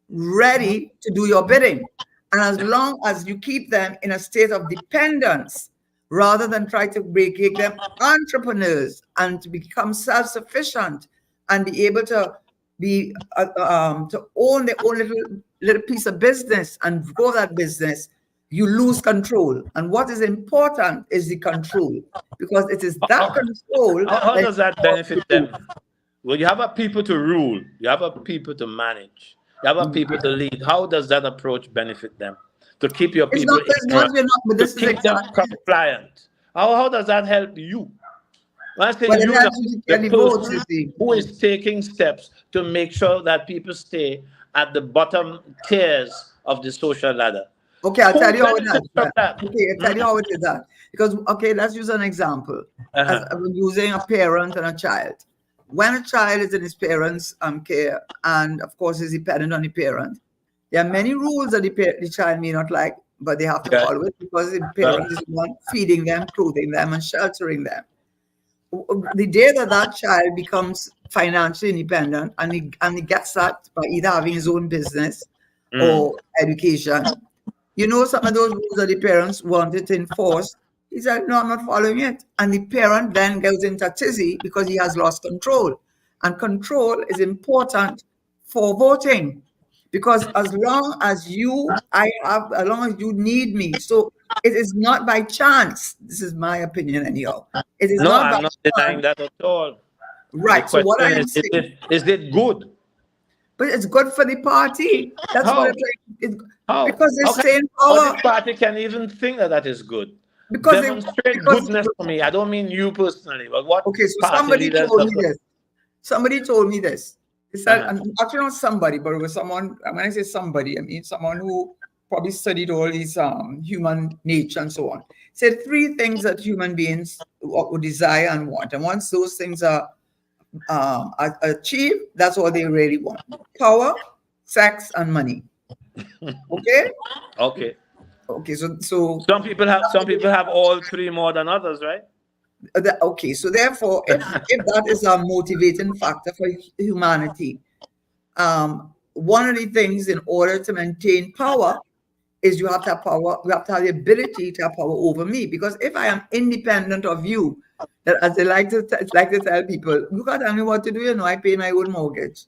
ready to do your bidding, and as long as you keep them in a state of dependence, rather than try to make them entrepreneurs and to become self-sufficient and be able to be to own their own little piece of business and grow that business, you lose control. And what is important is the control, because it is that control. How does that benefit them? Well, you have a people to rule, you have a people to manage, you have a people to lead. How does that approach benefit them? To keep your people to keep them compliant. How does that help you? When I say Well, you, it helps you to get the votes, you see. who is taking steps to make sure that people stay at the bottom tiers of the social ladder. Okay, I'll tell you how it is. That? Okay, I'll tell you how it is that. Because, okay, let's use an example. As I'm using a parent and a child. When a child is in his parents' care, and of course is dependent on the parent, there are many rules that the child may not like, but they have to follow it, because the parent is the one feeding them, clothing them, and sheltering them. The day that child becomes financially independent, and he gets that by either having his own business or education, some of those rules that the parents wanted to enforce, he said, no, I'm not following it. And the parent then goes into a tizzy because he has lost control. And control is important for voting, because as long as you need me, so it is not by chance. This is my opinion anyhow. It is not I'm not denying that at all. Right. So what I am saying, is it good? But it's good for the party. That's what it's like. Because they're staying power. The party can even think that is good. Because demonstrate goodness for me. I don't mean you personally, but what? Okay, so somebody told me this. Somebody told me this. He said, actually not somebody, but it was someone. When I say somebody, I mean someone who probably studied all these human nature and so on. Said 3 things that human beings would desire and want, and once those things are achieved, that's all they really want: power, sex, and money. Okay. Okay. So some people have all 3 more than others, right? Okay, so therefore, if that is a motivating factor for humanity, one of the things in order to maintain power is you have to have power. You have to have the ability to have power over me. Because if I am independent of you, that as they like to tell people, you can't tell me what to do. I pay my own mortgage.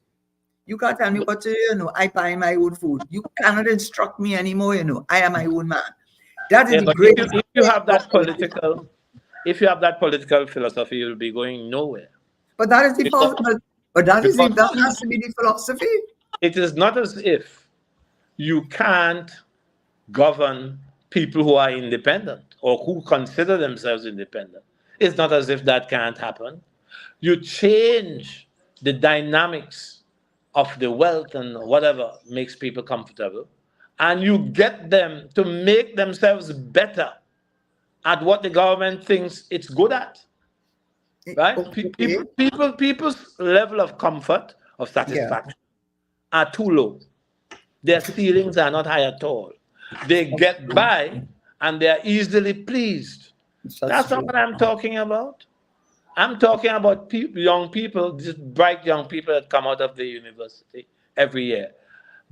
You can't tell me what to do. I buy my own food. You cannot instruct me anymore. I am my own man. That is the greatest. If you have that political philosophy, you'll be going nowhere. But that is the that has to be the philosophy. It is not as if you can't govern people who are independent or who consider themselves independent. It's not as if that can't happen. You change the dynamics of the wealth and whatever makes people comfortable, and you get them to make themselves better at what the government thinks it's good at. Right? Okay. People's level of comfort, of satisfaction, are too low. Their ceilings are not high at all. They get by and they are easily pleased. That's not what I'm talking about. I'm talking about young people, just bright young people that come out of the university every year,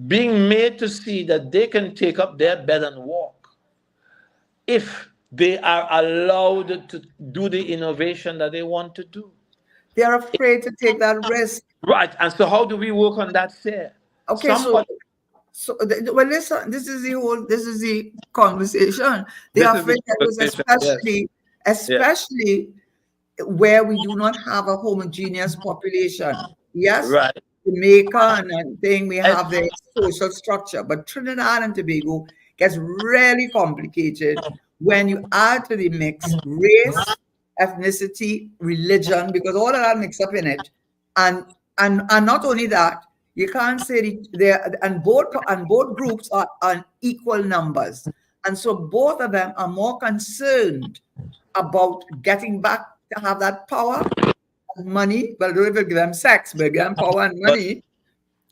being made to see that they can take up their bed and walk if they are allowed to do the innovation that they want to do. They are afraid to take that risk. Right. And so, how do we work on that there? Okay, Somebody, well, listen, this is the conversation. They this are is the afraid that was conversation. Yes. Yes. especially where we do not have a homogeneous population. Yes, Right. Jamaica and thing, we And, have the social structure, but Trinidad and Tobago gets really complicated when you add to the mix race, ethnicity, religion, because all of that mix up in it. And not only that, you can't say there and both groups are on equal numbers. And so both of them are more concerned about getting back to have that power and money. Well, don't even give them sex, but give them power and but money.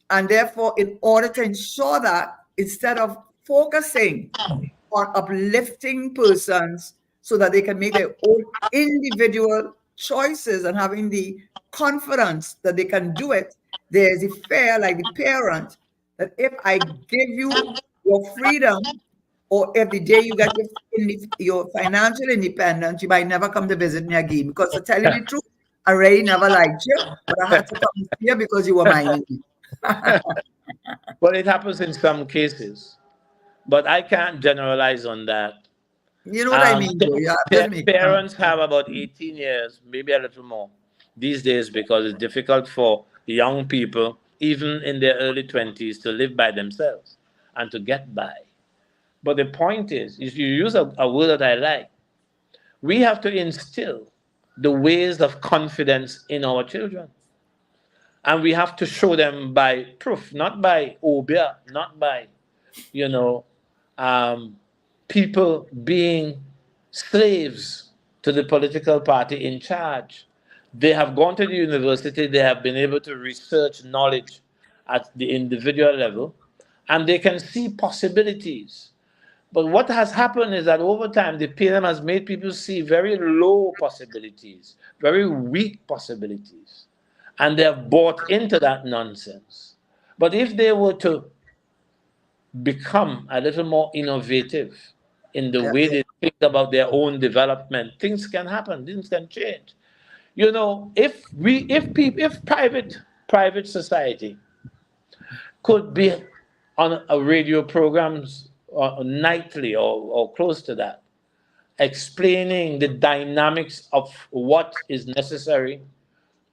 And therefore, in order to ensure that, instead of focusing on uplifting persons so that they can make their own individual choices and having the confidence that they can do it, there's a fear, like the parent, that if I give you your freedom, or if the day you get your financial independence, you might never come to visit me again. Because to tell you the truth, I really never liked you, but I had to come here because you were mine. well, it happens in some cases, but I can't generalize on that. You know what I mean, though? Yeah, just make Parents have about 18 years, maybe a little more, these days because it's difficult for young people, even in their early 20s, to live by themselves and to get by. But the point is you use a word that I like. We have to instill the ways of confidence in our children. And we have to show them by proof, not by obia, not by, you know, um, people being slaves to the political party in charge. They have gone to the university, they have been able to research knowledge at the individual level, and they can see possibilities. But what has happened is that over time, the PM has made people see very low possibilities, very weak possibilities, and they have bought into that nonsense. But if they were to become a little more innovative in the yeah, way they think about their own development, things can happen, things can change. You know, if private society could be on a radio programs nightly or close to that, explaining the dynamics of what is necessary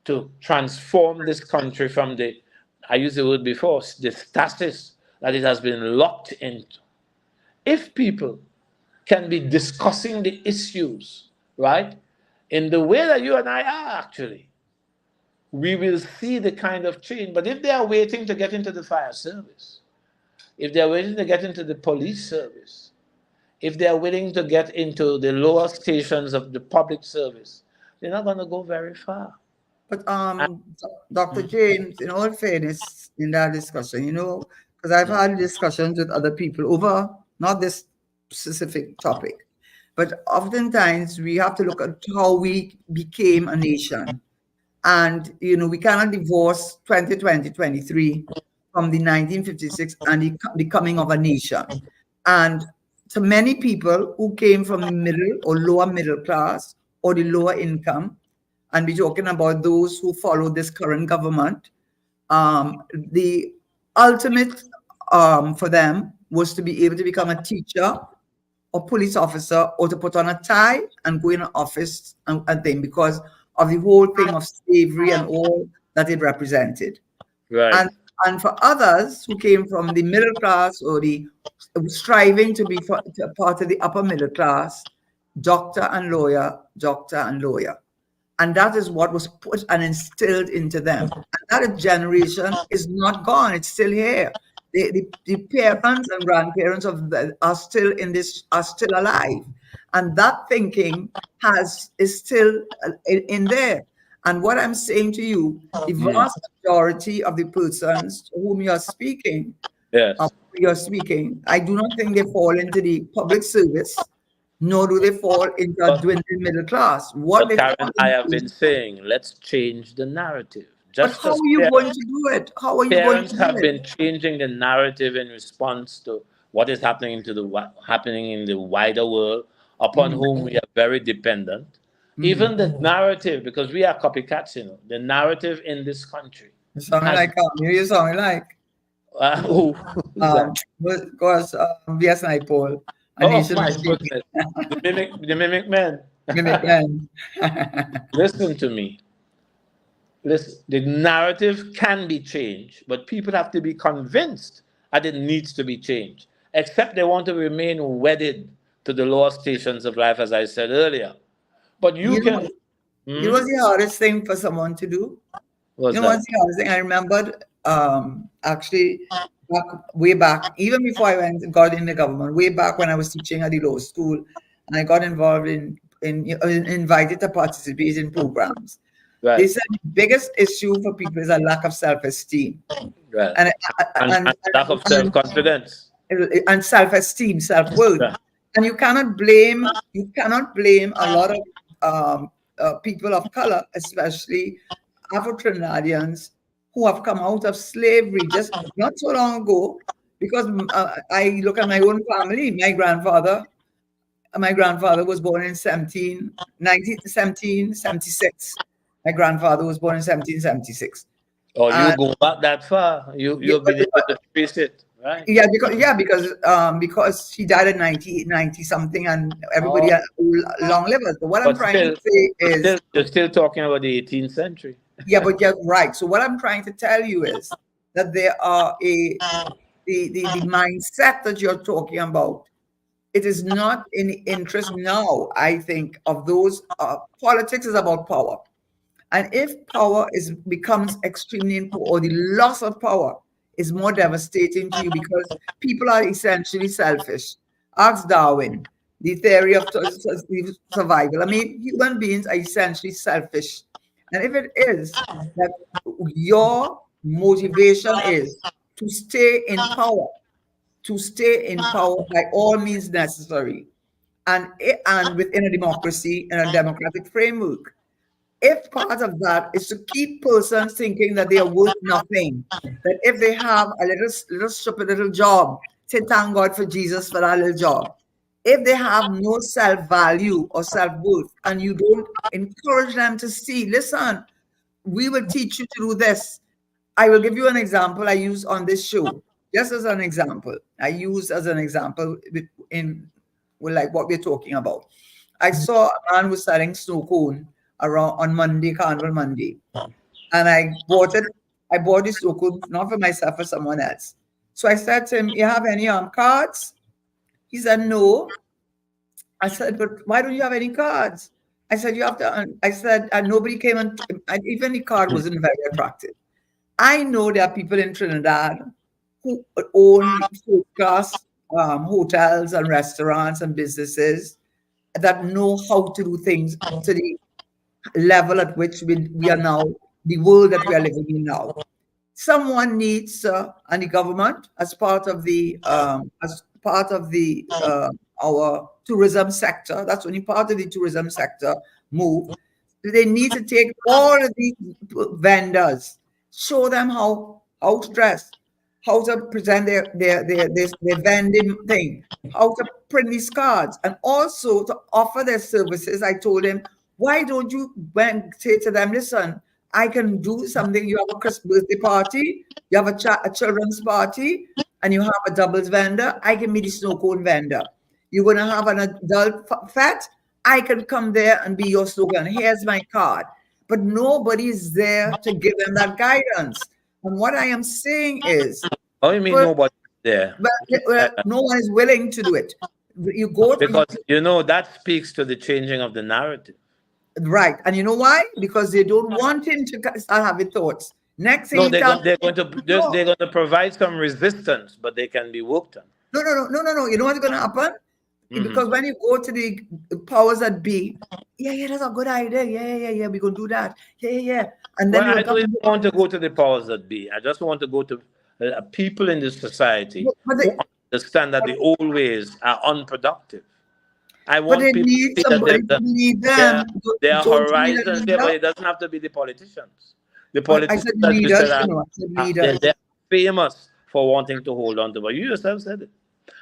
to transform this country from the, I used the word before, the status that it has been locked into. If people can be discussing the issues, right, in the way that you and I are actually, we will see the kind of change. But if they are waiting to get into the fire service, if they are waiting to get into the police service, if they are willing to get into the lower stations of the public service, they're not going to go very far. but Dr. James, in all fairness, in that discussion, because I've had discussions with other people over not this specific topic, but oftentimes we have to look at how we became a nation. And we cannot divorce 2023 from the 1956 and the becoming of a nation. And to many people who came from the middle or lower middle class or the lower income, and we're talking about those who follow this current government, the ultimate for them was to be able to become a teacher or police officer, or to put on a tie and go in an office and thing, because of the whole thing of slavery and all that it represented. Right. And for others who came from the middle class or the striving to be part of the upper middle class, doctor and lawyer, doctor and lawyer. And that is what was put and instilled into them. And that generation is not gone, it's still here. The parents and grandparents are still alive, and that thinking is still in there. And what I'm saying to you, the vast majority of the persons to whom you're speaking, Yes. I do not think they fall into the public service. nor do they fall into a But, dwindling middle class. What but they fall Karen, I have into, been saying, let's change the narrative. but Just how as are you going to do it? How are you going parents to do have it? been changing the narrative in response to what is happening in the wider world, upon Mhm. whom we are very dependent. Mhm. Even the narrative, because we are copycats, the narrative in this country You sounding has. like you sounding like Who's that? of course, yes, I Paul, a Oh nation of my sheep. goodness, the mimic man. Mimic men. Listen to me. Listen, the narrative can be changed, but people have to be convinced that it needs to be changed. Except they want to remain wedded to the lower stations of life, as I said earlier. But you You know, can. you know Hmm? what's the hardest thing for someone to do? You What's know that? what's the hardest thing? I remembered actually back way back, even before I went and got in the government, way back when I was teaching at the law school, and I got involved in invited to participate in programs. They Right, said the biggest issue for people is a lack of self-esteem right. and And lack of self and, confidence. and self-esteem, self-worth. Right. And you cannot blame a lot of people of color, especially Afro Trinidadians who have come out of slavery just not so long ago. Because I look at my own family, my grandfather was born in 1776. My grandfather was born in 1776. Or you And go back that far, yeah, you'll be able to trace it. Right. because he died at 90 something, and everybody Oh, had long livers. But what I'm but trying to still, say but is, still, you're still talking about the 18th century. yeah, but you're right. So what I'm trying to tell you is that there are the mindset that you're talking about. It is not in the interest now, I think, of those. Politics is about power. And if power becomes extremely important, or the loss of power is more devastating to you because people are essentially selfish. Ask Darwin, the theory of survival. I mean, human beings are essentially selfish. And if it is that your motivation is to stay in power, to stay in power by all means necessary, and within a democracy and a democratic framework, if part of that is to keep persons thinking that they are worth nothing, that if they have a little stupid little job, say thank God for Jesus for that little job. If they have no self-value or self-worth, and you don't encourage them to see, listen, we will teach you to do this. I will give you an example I use on this show. Just as an example, I use as an example in like what we're talking about. I saw a man who was selling snow cone around on Monday, Carnival Monday, and I bought it. I bought this snow cone not for myself, for someone else. So I said to him, "You have any cards?" He said, "No." I said, "But why don't you have any cards?" I said, "You have to." I said, and nobody came and even the card wasn't very attractive. I know there are people in Trinidad who own first-class hotels and restaurants and businesses that know how to do things to the level at which we are now, the world that we are living in now. Someone needs, and the government, as part of the our tourism sector, that's only part of the tourism sector move. They need to take all of these vendors, show them how to dress, how to present their vending thing, how to print these cards, and also to offer their services. I told him, why don't you say to them, listen, I can do something. You have a Christmas birthday party, you have a children's party, and you have a doubles vendor. I can be the snow cone vendor. You're going to have an adult fete. I can come there and be your slogan. Here's my card. But nobody is there to give them that guidance. And what I am saying is, Oh, you mean well, nobody there? no one is willing to do it. You go to, Because that speaks to the changing of the narrative. right, and you know why? Because they don't want him to start having thoughts. Next thing No, he tells no, they're going to provide some resistance, but they can be worked on. no. You know what's going to happen? Because when you go to the powers that be, yeah, that's a good idea. Yeah, we gonna do that. Yeah. And then Well, they will I come. don't even want to go to the powers that be. I just want to go to people in this society But who understand that the old ways are unproductive. I But want they people to need see that somebody to lead them. there are Don't you need a horizons there, but leader? it doesn't have to be the politicians. The I politicians, said as you leaders, said, you know. I said they're, leaders. they're famous for wanting to hold on to. But you yourself said it.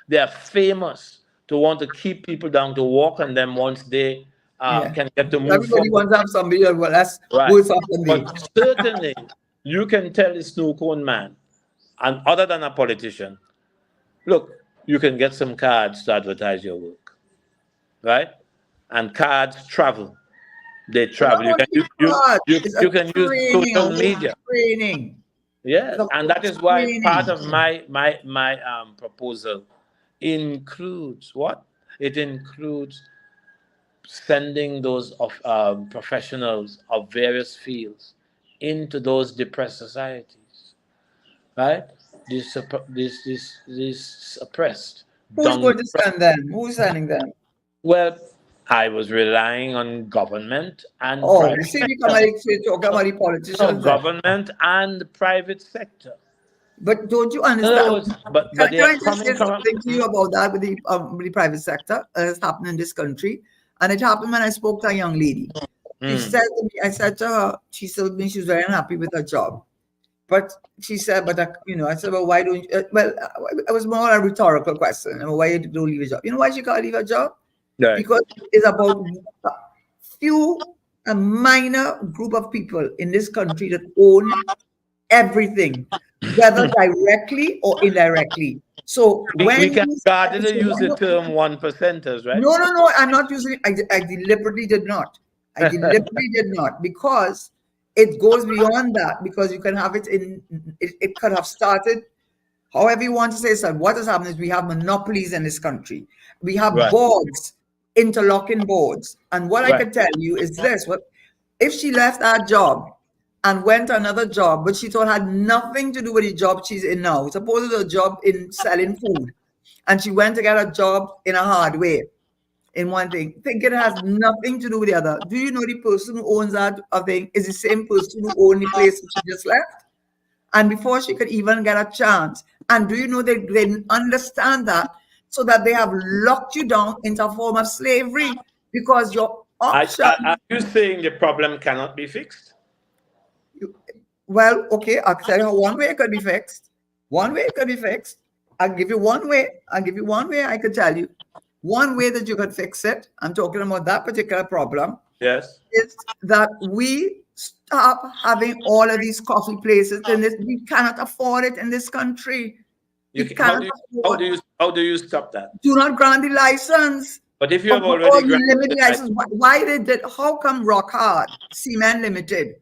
They are famous to want to keep people down to walk, and then once they Yeah. can get to move Everybody forward, wants to have somebody that well, that's right? worse off than they. But certainly, you can tell the snow cone man, and other than a politician, look, you can get some cards to advertise your work, right? And cards travel. They But not travel. You only can use cards, it's a you can use training, a social whole media. training. It's Yes, a and whole that is why part training. of my proposal includes what? It includes sending those of professionals of various fields into those depressed societies, right? These oppressed, Who's going to downtrodden. send them? Who's sending them? Well, I was relying on government and Oh, you private see, we come sector. and talk about the No, politicians then. government and the private sector. But don't you In other understand? words, but they Can are I just coming say from. something to you about that with the private sector that's happening in this country? And it happened when I spoke to a young lady. She said to me, I said to her, she told me she was very unhappy with her job. But she said, but I said, well, why don't you? Well, it was more a rhetorical question. Why you don't leave a job? You know why she can't leave a job? Right. Because it's about a minor group of people in this country that own everything, whether directly or indirectly. So We when can you hardly use the term one percenters, right? no, I'm not using it. I deliberately did not. I deliberately did not because it goes beyond that because you can have it it could have started however you want to say so. What has happened is we have monopolies in this country. We have Right. boards, interlocking boards. And what I Right. can tell you is this: what if she left that job and went to another job, but she thought had nothing to do with the job she's in now? Suppose it's a job in selling food, and she went to get a job in a hardware in one thing. Think it has nothing to do with the other. Do you know the person who owns that thing is the same person who owned the place that she just left? And before she could even get a chance. And do you know they didn't understand that? So that they have locked you down into a form of slavery because your option. Are you saying the problem cannot be fixed? Well, okay, I'll tell you how one way it could be fixed. One way it could be fixed. I'll give you one way. I'll give you one way I could tell you. One way that you could fix it, I'm talking about that particular problem, Yes. is that we stop having all of these coffee places in this. We cannot afford it in this country. How do you stop that? Do not grant the license. But if you have Or already you limit granted the license. Why they did? How come Rock Hard Cement Limited?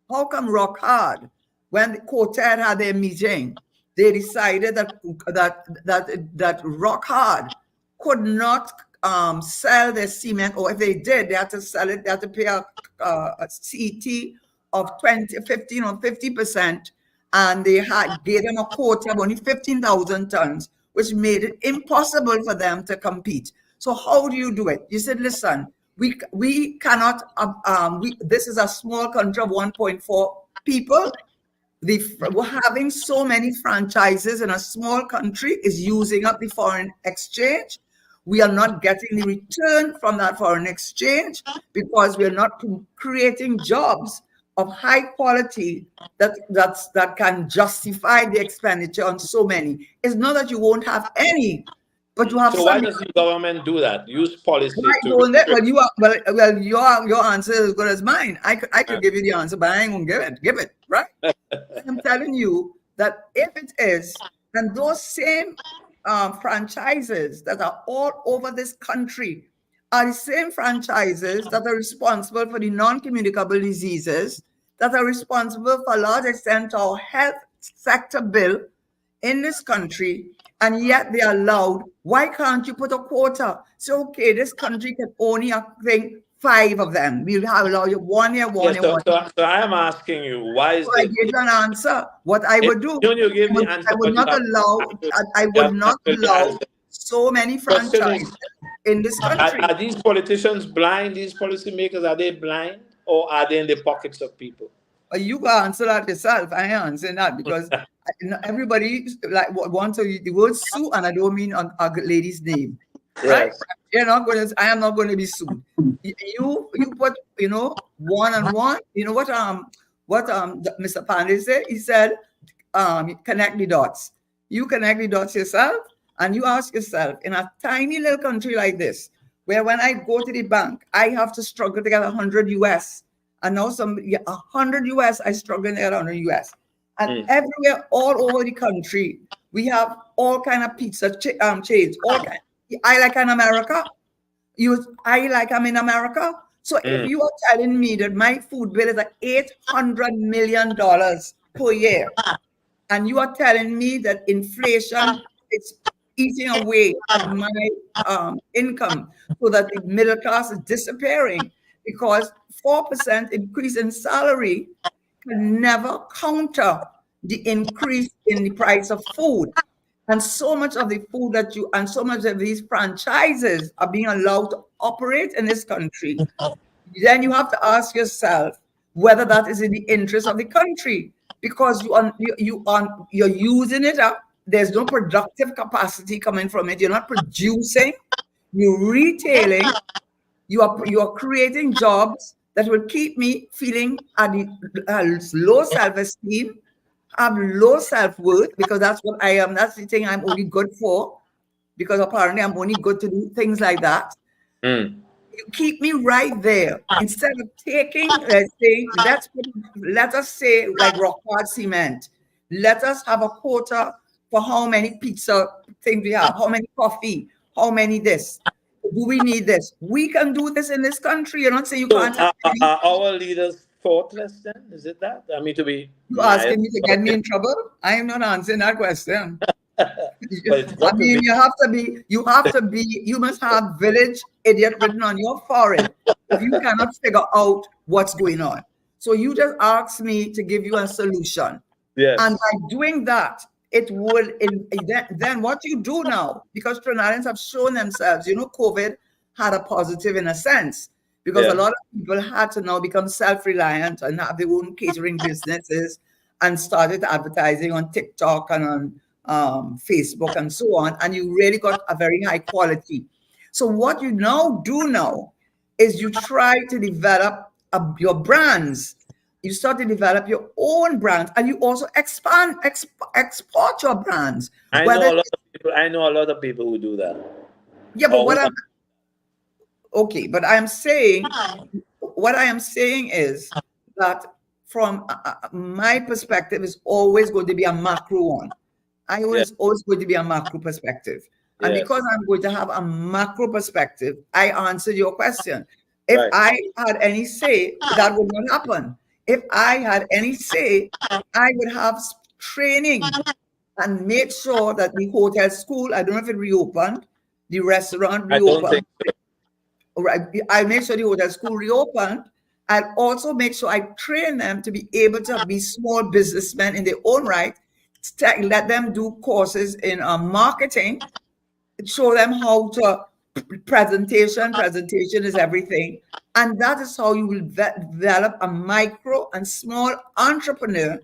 How come Rock Hard, when the quartet had their meeting, they decided that Rock Hard could not sell their cement, or if they did, they had to sell it. They had to pay a CET of 20, 15 or 50%, and they gave them a quota of only 15,000 tons, which made it impossible for them to compete. So how do you do it? You said, listen, we cannot. This is a small country of 1.4 people. Having so many franchises in a small country is using up the foreign exchange. We are not getting the return from that foreign exchange because we are not creating jobs of high quality that can justify the expenditure on so many. It's not that you won't have any, but you have So some. why does the government do that? Use policy Why to don't they? restrict. Well, your answer is as good as mine. I could give you the answer, but I ain't gonna give it, right? I'm telling you that if it is, then those same franchises that are all over this country are the same franchises that are responsible for the non-communicable diseases, that are responsible for a large extent our health sector bill in this country, and yet they are allowed. Why can't you put a quota? So, okay, this country can only think 5 of them. We'll allow you 1 year, 1 Yes, year, 1 year. so I am asking you, why is So I gave you an answer. What I would do, you give the answer, I would but you not have allow. I you would have not actually allow answered. so many Question franchises is, in this country. are these politicians blind? These policymakers, are they blind, or are they in the pockets of people? You can answer that yourself. I ain't answering that because everybody like wants to use the word Sue, and I don't mean a lady's name. right? Yes. You're not going to. I am not going to be sued. You put one on one. You know what Mr. Pandey said? He said connect the dots. You connect the dots yourself, and you ask yourself in a tiny little country like this, where when I go to the bank, I have to struggle to get 100 US, and now 100 US, I struggle to get 100 US, and everywhere, all over the country, we have all kind of pizza chains, all kind. I like in America. I like I'm in America. So if you are telling me that my food bill is like $800 million per year, and you are telling me that inflation is eating away at my income, so that the middle class is disappearing, because 4% increase in salary can never counter the increase in the price of food. And so much of the food and so much of these franchises are being allowed to operate in this country. Then you have to ask yourself whether that is in the interest of the country, because you're using it up. There's no productive capacity coming from it. You're not producing. You're retailing. You are creating jobs that will keep me feeling at the low self-esteem, have low self-worth, because that's what I am. That's the thing I'm only good for, because apparently I'm only good to do things like that. You keep me right there instead of taking, let us say like rock hard cement. Let us have a quota for how many pizza things we have, how many coffee, how many this. Do we need this? We can do this in this country. You're not saying you So can't. are our leaders thoughtless then? Is it that? I mean, to be You mild. asking me to get me in trouble? I am not answering that question. But it's I got to mean, be. you must have village idiot written on your forehead if you cannot figure out what's going on. So you just asked me to give you a solution. Yes. And by doing that, it would, then what you do now, because Trinidadians have shown themselves, COVID had a positive in a sense, because a lot of people had to now become self-reliant and have their own catering businesses and started advertising on TikTok and on Facebook and so on. And you really got a very high quality. So what you now do is you try to develop your brands. You start to develop your own brands, and you also export your brands. I know a lot of people who do that. Yeah, but but I am saying, what I am saying is that from my perspective is always going to be a macro one. Always going to be a macro perspective. And because I'm going to have a macro perspective, I answered your question. If I had any say, that would not happen. If I had any say, I would have training and make sure that the hotel school, I don't know if it reopened, the restaurant reopened. I don't think so. I make sure the hotel school reopened. I'd also make sure I train them to be able to be small businessmen in their own right. Let them do courses in marketing, show them how to presentation is everything. And that is how you will develop a micro and small entrepreneur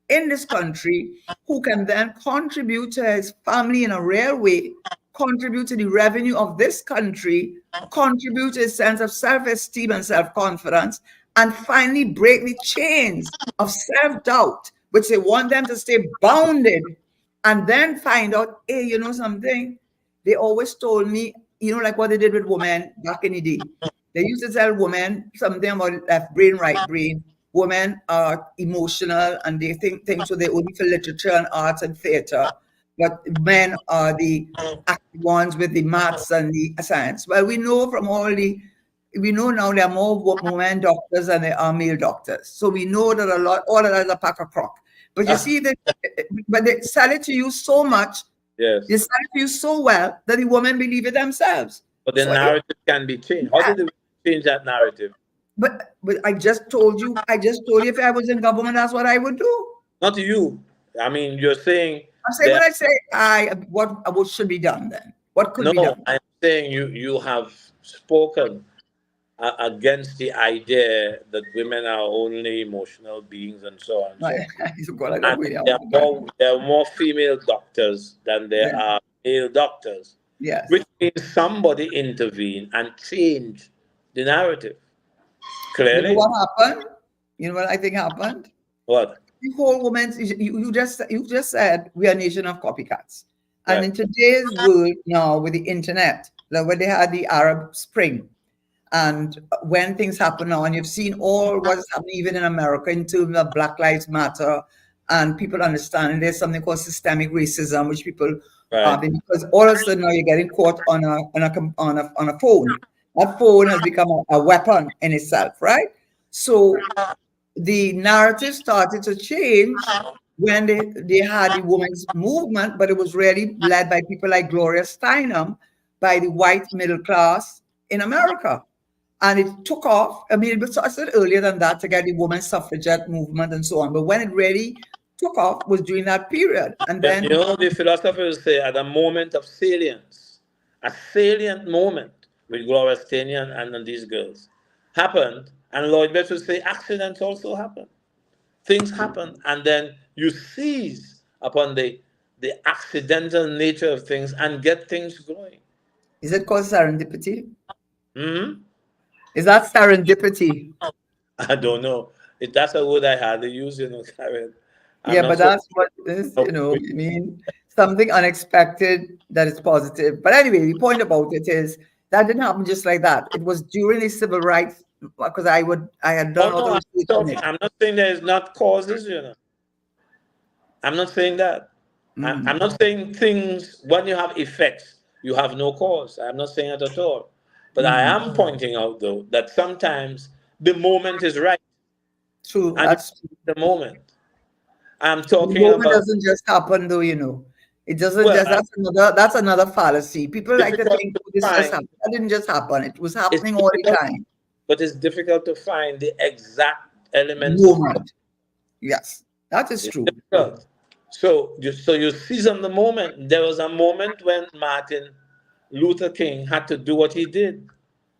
in this country who can then contribute to his family in a real way, contribute to the revenue of this country, contribute to a sense of self-esteem and self-confidence, and finally break the chains of self-doubt, which they want them to stay bounded, and then find out, hey, you know something? They always told me, like what they did with women back in the day. They used to tell women something about left brain, right brain. Women are emotional and they think things so they only for literature and arts and theater. But men are the active ones with the maths and the science. Well, we know now there are more women doctors than there are male doctors. So we know that all of that is a pack of crock. But you see, but they sell it to you so much. Yes. They sell it to you so well that the women believe it themselves. But the narrative can be changed. How did they change that narrative? But I just told you if I was in government, that's what I would do. Not you. I mean, you're saying. I'm saying what I say. What should be done then? What could be done? No, I'm saying you have spoken against the idea that women are only emotional beings and so on. There are more female doctors than there are male doctors. Yes. which means somebody intervened and changed the narrative. You know Clearly, what happened? You know what I think happened? what? The whole woman, you just said we are a nation of copycats. And Right. in today's world now with the internet, like when they had the Arab Spring, and when things happen now, and you've seen all what's happening even in America in terms of Black Lives Matter, and people understanding there's something called systemic racism, which people Right. because all of a sudden now you're getting caught on a phone. That phone has become a weapon in itself, right? So the narrative started to change when they had the women's movement, but it was really led by people like Gloria Steinem, by the white middle class in America. And it took off. I mean, it was started earlier than that to get the women's suffragette movement and so on. But when it really took off was during that period. And But you then, know, the philosophers say at a moment of salience, a salient moment with Gloria Steinem and these girls happened, and Lloyd Webster would say accidents also happen. Things happen, and then you seize upon the accidental nature of things and get things going. is it called serendipity? Hmm. Is that serendipity? I don't know. That's a word I hardly use, Karen. I'm Yeah, not but so. that's what it is, I mean, something unexpected that is positive. But anyway, the point about it is that didn't happen just like that. It was during the civil rights, because I had done Oh all no, the I'm research on talking. it. I'm not saying there is not causes. I'm not saying that. I'm Mm, not saying things when you have effects, you have no cause. I'm not saying it at all. But I mm. am pointing out though that sometimes the moment is right True, and you that's true. the moment. I'm The talking moment about, doesn't just happen, though. It doesn't well, just, that's another fallacy. People like to difficult think, to oh, this just find. happened. That didn't just happen. It was It's happening all the difficult, time. but it's difficult to find the exact elements of Moment. Yes, that is it's true. difficult. So you seize on the moment. There was a moment when Martin Luther King had to do what he did.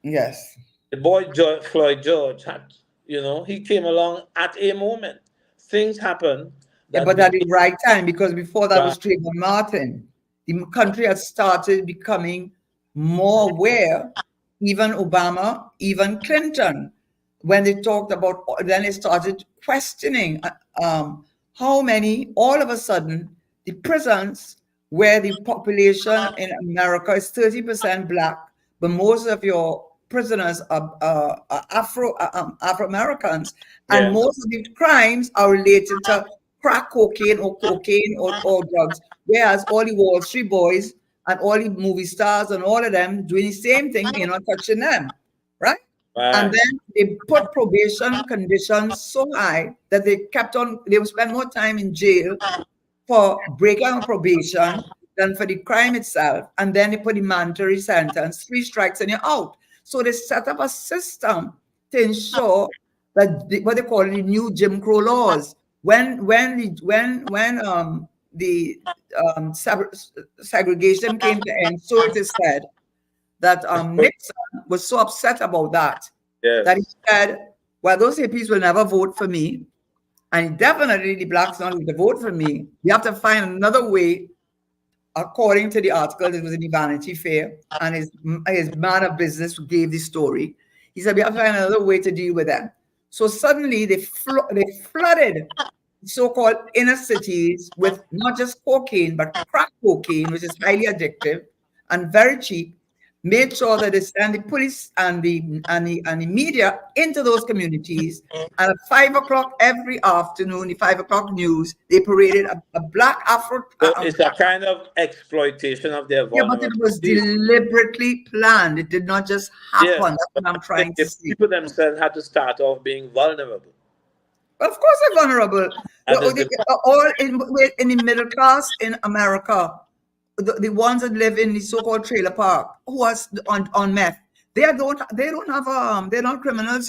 Yes. The boy Floyd George had, he came along at a moment. Things happen Yeah, that but at the became right time, because before that right. was Trayvon Martin. The country had started becoming more aware, even Obama, even Clinton, when they talked about, then they started questioning how many, all of a sudden, the prisons where the population in America is 30% black, but most of your prisoners are Afro Americans, and Yeah, most of the crimes are related to crack cocaine or drugs. Whereas all the Wall Street boys and all the movie stars and all of them doing the same thing, you're not touching them, right? And right. then they put probation conditions so high that they would spend more time in jail for breaking of probation than for the crime itself. And then they put the mandatory sentence, 3 strikes and you're out. So they set up a system to ensure that what they call the new Jim Crow laws. When segregation came to end, so it is said that Nixon was so upset about that he Yes. said, "Well, those hippies will never vote for me, and definitely the blacks not going to vote for me. We have to find another way." According to the article, it was in the Vanity Fair, and his man of business gave the story. He said, "We have to find another way to deal with them." So suddenly they flooded so-called inner cities with not just cocaine, but crack cocaine, which is highly addictive and very cheap, made sure that they send the police and the media into those communities. And at 5 o'clock every afternoon, the 5 o'clock news, they paraded a black Afro. So it's a kind of exploitation of their Yeah, but it was vulnerabilities. deliberately planned. It did not just Yes, happen. That's but what I'm I'm saying trying to the say. people themselves had to start off being vulnerable. Of course, they're vulnerable. That is the All in the middle class in America, the ones that live in the so-called trailer park, who are on meth, they don't have they're not criminals.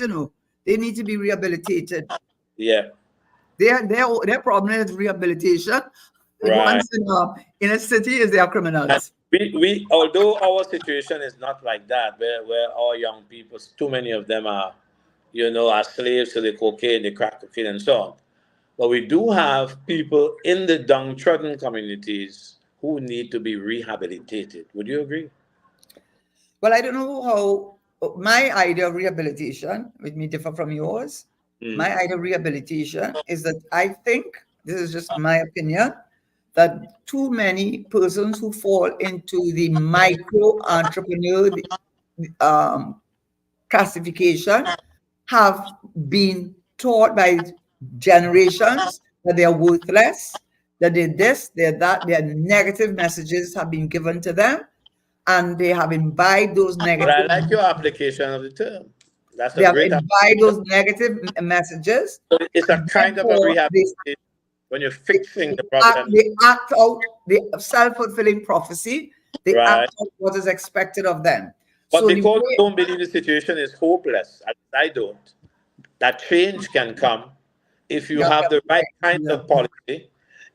They need to be rehabilitated. yeah, Their problem is rehabilitation. The right. ones in a city is their And criminals. we although our situation is not like that, where our young people, too many of them are slaves to the cocaine, the crack cocaine, and so on. But we do have people in the downtrodden communities who need to be rehabilitated. Would you agree? Well, I don't know how my idea of rehabilitation, which may differ from yours. My idea of rehabilitation is that I think, this is just my opinion, that too many persons who fall into the micro entrepreneur classification have been taught by generations that they are worthless, that they're this, they're that, their negative messages have been given to them, and they have imbibed those But I negative. like your application of the term. That's They a have great imbibed application. those negative messages. So it's a kind of a Therefore, rehabilitation when you're fixing the act, problem. they act out the self-fulfilling prophecy. They Right. act out what is expected of them. But So the because you way, don't believe the situation is hopeless, as I don't, that change can come if you yeah, have the right kind yeah. of policy,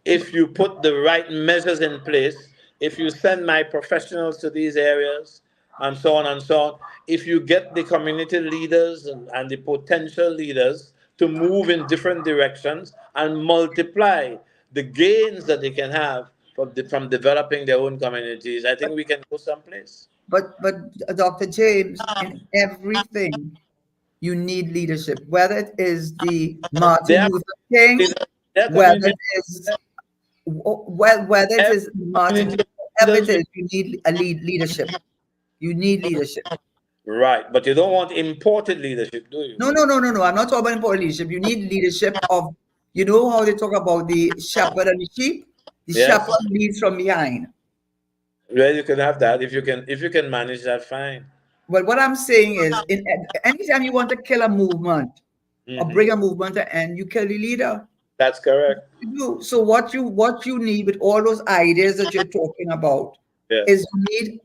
if you put the right measures in place, if you send my professionals to these areas, and so on and so on, if you get the community leaders and the potential leaders to move in different directions and multiply the gains that they can have from developing their own communities, I think we can go someplace. But Dr. James, in everything you need leadership, whether it is the They Martin have Luther King, their whether community, it is whether it every is Martin, community whatever leaders it is, you need a leadership. You need leadership. right, but you don't want imported leadership, do you? No. I'm not talking about leadership. You need leadership of, you know how they talk about the shepherd and the sheep? The Yes. shepherd leads from behind. Well, you can have that if you can manage that, fine. But what I'm saying is, anytime you want to kill a movement or bring a movement to end, you kill the leader. That's correct. You do. So what you need with all those ideas that you're talking about Yes. is you need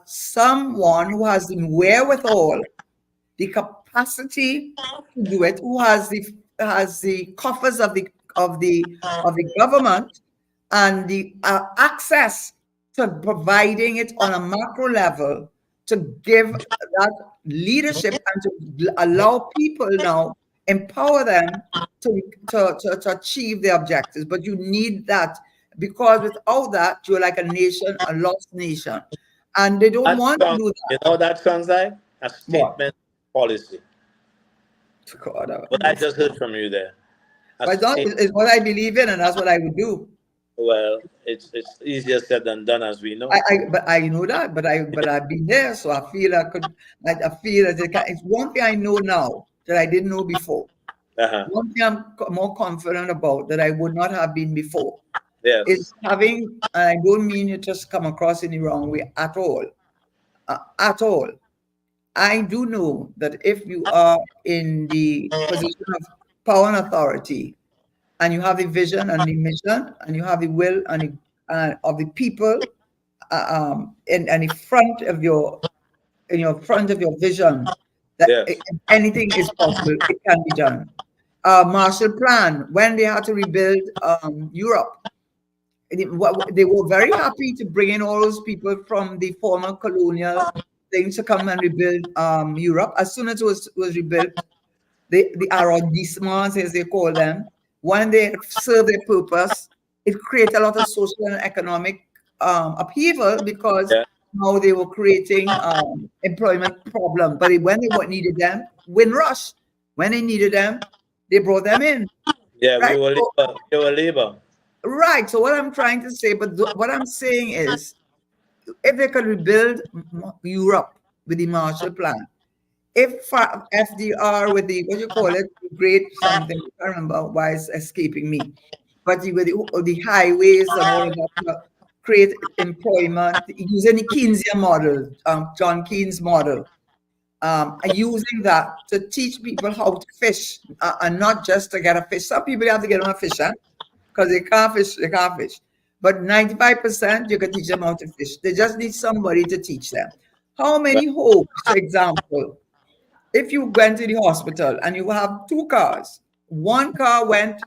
someone who has the wherewithal, the capacity to do it, who has the coffers of the government and the access to providing it on a macro level, to give that leadership and to allow people now, empower them to achieve their objectives. But you need that, because without that, you're like a nation, a lost nation. And they don't That want to sounds, do that. you know what that sounds like? A What? statement policy. God, What I just heard from you there. A but that state, is what I believe in, and that's what I would do. well, it's easier said than done, as we know. But I know that, but I've been there, so I feel I feel that it's one thing I know now that I didn't know before. Uh-huh. One thing I'm more confident about that I would not have been before Yes. is having, and I don't mean it just come across in the wrong way at all. At all. I do know that if you are in the position of power and authority, and you have the vision and the mission, and you have the will and of the people, in the front of your vision, that Yes. if anything is possible, it can be done. Marshall Plan, when they had to rebuild Europe, they were very happy to bring in all those people from the former colonial things to come and rebuild Europe. As soon as it was rebuilt, the arrondissements, as they call them, when they serve their purpose, it created a lot of social and economic upheaval, because Yeah. now they were creating employment problem. But when they needed them, Windrush, when they needed them, they brought them in. Yeah, Right? we were labor. Right. So what I'm trying to say, but what I'm saying is, if they could rebuild Europe with the Marshall Plan, if FDR with the, what you call it, great something, I can't remember why it's escaping me, but with the highways and all of that, create employment using the Keynesian model, John Keynes model, using that to teach people how to fish, and not just to get a fish. Some people have to get on a fish, because they can't fish. But 95% you can teach them how to fish. They just need somebody to teach them. How many homes, for example, if you went to the hospital and you have two cars, one car went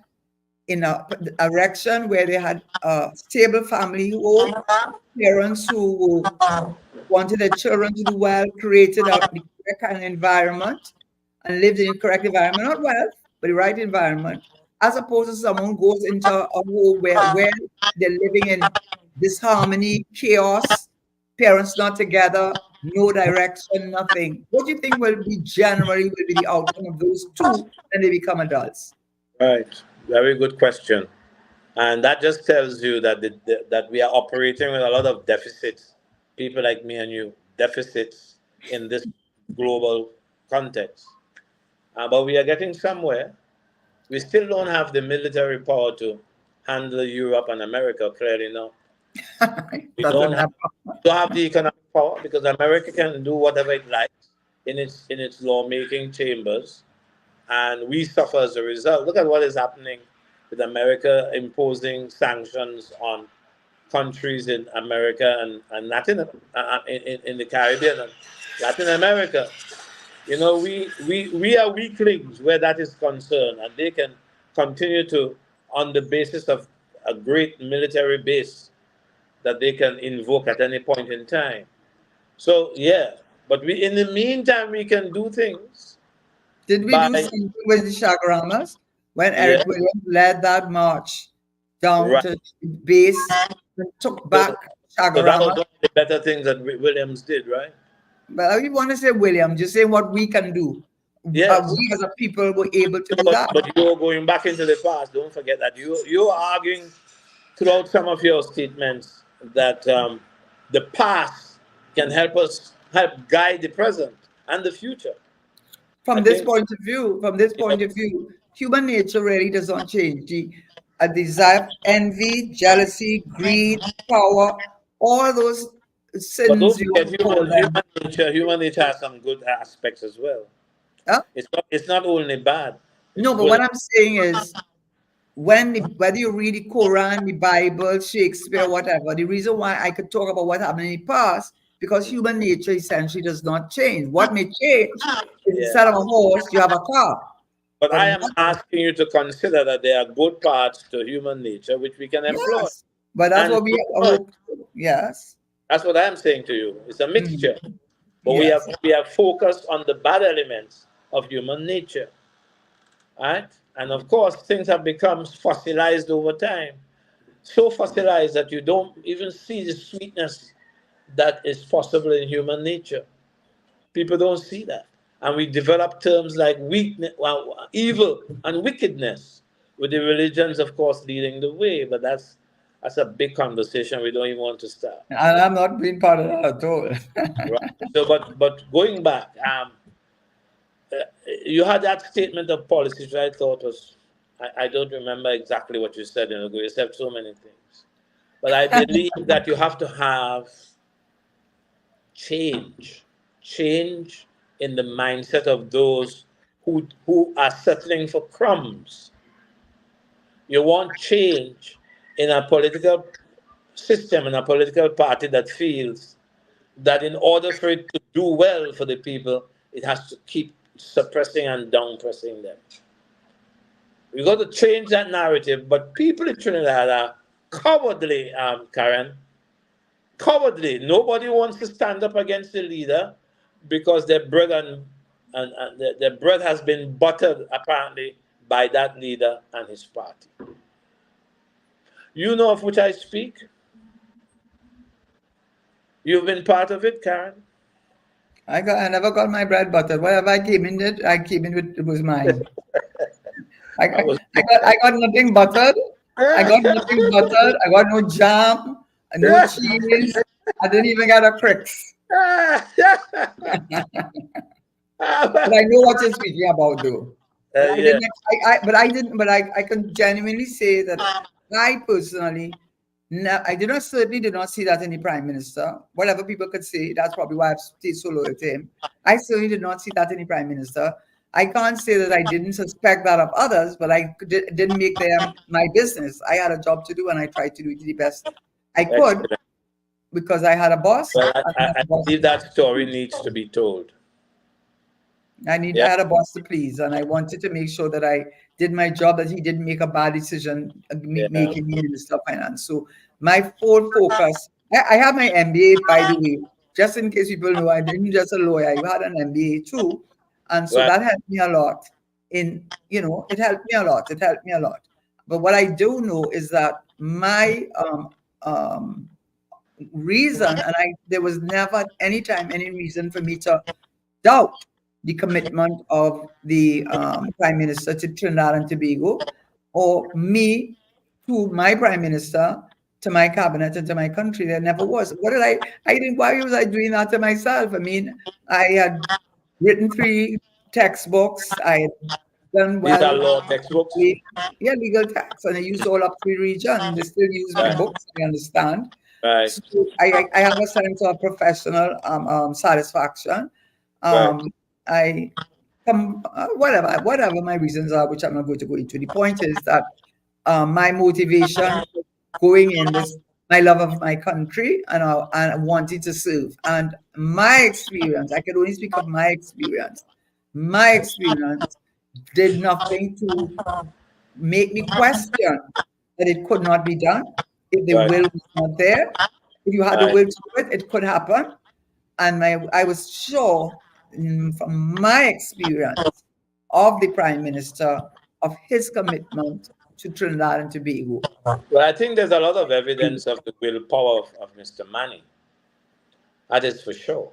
in a direction where they had a stable family home, parents who wanted their children to do well, created the correct kind of environment, and lived in the correct environment, not wealth, but the right environment, as opposed to someone who goes into a home where they're living in disharmony, chaos, parents not together, no direction, nothing. What do you think will be the outcome of those two when they become adults? Right. Very good question. And that just tells you that that we are operating with a lot of deficits. People like me and you, deficits in this global context. But we are getting somewhere. We still don't have the military power to handle Europe and America. Clearly, no. We That's don't have, enough. don't have the economic power because America can do whatever it likes in its lawmaking chambers, and we suffer as a result. Look at what is happening with America imposing sanctions on countries in America and Latin in the Caribbean and Latin America. We are weaklings where that is concerned, and they can continue to, on the basis of a great military base that they can invoke at any point in time. So yeah, but in the meantime we can do things Did we do by something with the Chagramas when yeah. Eric Williams led that march down Right. to base and took back So that was Chagrama? one of the better things that Williams did, right? But I didn't want to say William, just saying what we can do. Yes. We as a people were able to do But, that. but you're going back into the past. Don't forget that you're arguing throughout some of your statements that the past can help guide the present and the future. I From this think point of view, you know, human nature really does not change. A desire, envy, jealousy, greed, power, all those but don't sins you forget want to call them. human nature has some good aspects as well. Huh? It's not only bad. It's No, but good. what I'm saying is whether you read the Quran, the Bible, Shakespeare, whatever, the reason why I could talk about what happened in the past, because human nature essentially does not change. What may change is Yeah. instead of a horse, you have a car. But But I am asking you to consider that there are good parts to human nature which we can employ. yes, but that's And what we hope. Yes. that's what I am saying to you. It's a Mhm. mixture. But we have Yes. we have focused on the bad elements of human nature. Right? And of course things have become fossilized over time. So fossilized that you don't even see the sweetness that is possible in human nature. People don't see that. And we develop terms like weakness, well, evil and wickedness, with the religions, of course, leading the way. But that's a big conversation we don't even want to start. And I'm not being part of that at all. Right? So, but going back, you had that statement of policy, which I thought was, I don't remember exactly what you said, you said so many things. But I believe that you have to have change in the mindset of those who are settling for crumbs. You want change in a political system, in a political party that feels that in order for it to do well for the people, it has to keep suppressing and downpressing them. We got to change that narrative, but people in Trinidad are cowardly, Karen. Cowardly. Nobody wants to stand up against the leader because their bread and their bread has been buttered apparently by that leader and his party. You know of which I speak. You've been part of it, Karen. I never got my bread buttered. Whatever I came in with, it was mine. I was I got nothing buttered. I got nothing buttered. I got no jam, no cheese. I didn't even get a cricks. But I know what you're speaking about, though. But I yeah. didn't. But I didn't. But I can genuinely say that I personally, I certainly did not see that in the prime minister. Whatever people could say, that's probably why I've stayed so loyal to him. I certainly did not see that in the prime minister. I can't say that I didn't suspect that of others, but I didn't make them my business. I had a job to do, and I tried to do it the best I could Excellent. because I had a boss. Well, I believe that story needs to be told. I Yeah. had a boss to please, and I wanted to make sure that I did my job, that he didn't make a bad decision Yeah. making me Minister of Finance. So my full focus, I have my MBA, by the way, just in case people know, I didn't just a lawyer, I had an MBA too. And so Right. that helped me a lot it helped me a lot. It helped me a lot. But what I do know is that my reason, and there was never any time any reason for me to doubt the commitment of the Prime Minister to Trinidad and Tobago, or me to my Prime Minister, to my cabinet, and to my country. There never was. What did I think, why was I doing that to myself? I mean, I had written 3 textbooks. I had done These are well. law textbooks. Yeah, legal text, and I used all up 3 regions. They still use my books, I understand. Right. So I have a sense of professional satisfaction. Right. I whatever my reasons are, which I'm not going to go into. The point is that my motivation going in was my love of my country and wanting to serve. And my experience, I can only speak of my experience. My experience did nothing to make me question that it could not be done. If the will was not there, if you had the will to do it, it could happen. And I was sure from my experience of the Prime Minister of his commitment to Trinidad and Tobago. Well, I think there's a lot of evidence of the willpower of Mr. Manning. That is for sure.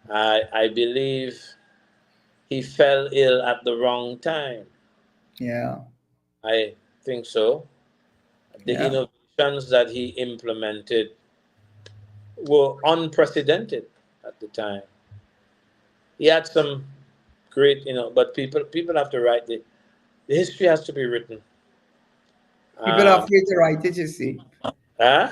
I believe he fell ill at the wrong time. Yeah. I think so. The innovations that he implemented were unprecedented at the time. He had some great, but people have to write the history has to be written. People are afraid to write it, you see. Huh?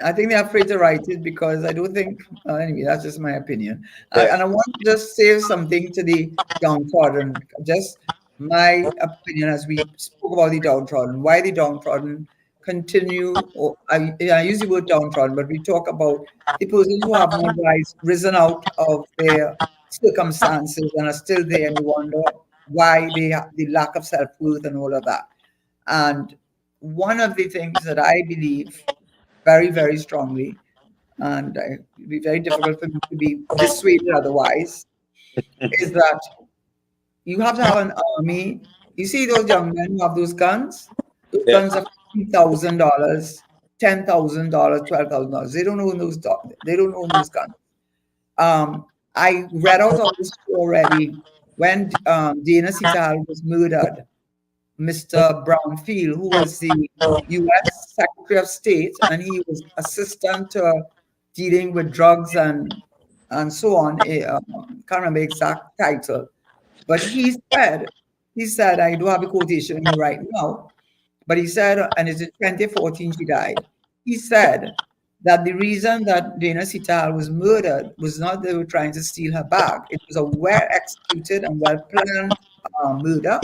I think they're afraid to write it because I don't think, anyway, that's just my opinion. And I want to just say something to the downtrodden, just my opinion as we spoke about the downtrodden, why the downtrodden continue, or I use the word downtrodden, but we talk about the persons who have not risen out of their circumstances and are still there, and you wonder why they have the lack of self-worth and all of that. And one of the things that I believe very, very strongly, and it would be very difficult for me to be dissuaded otherwise, is that you have to have an army. You see those young men who have those guns? Those guns are $50,000, $10,000, $12,000. They don't own those. They don't own those guns. I read out all this already when Dana Sita was murdered. Mr. Brownfield, who was the U.S. Secretary of State, and he was assistant to dealing with drugs and so on. Can't remember the exact title, but he said, I do have a quotation with me right now, but he said, and it's in 2014 she died. He said that the reason that Dana Sita was murdered was not they were trying to steal her bag. It was a well-executed and well-planned murder.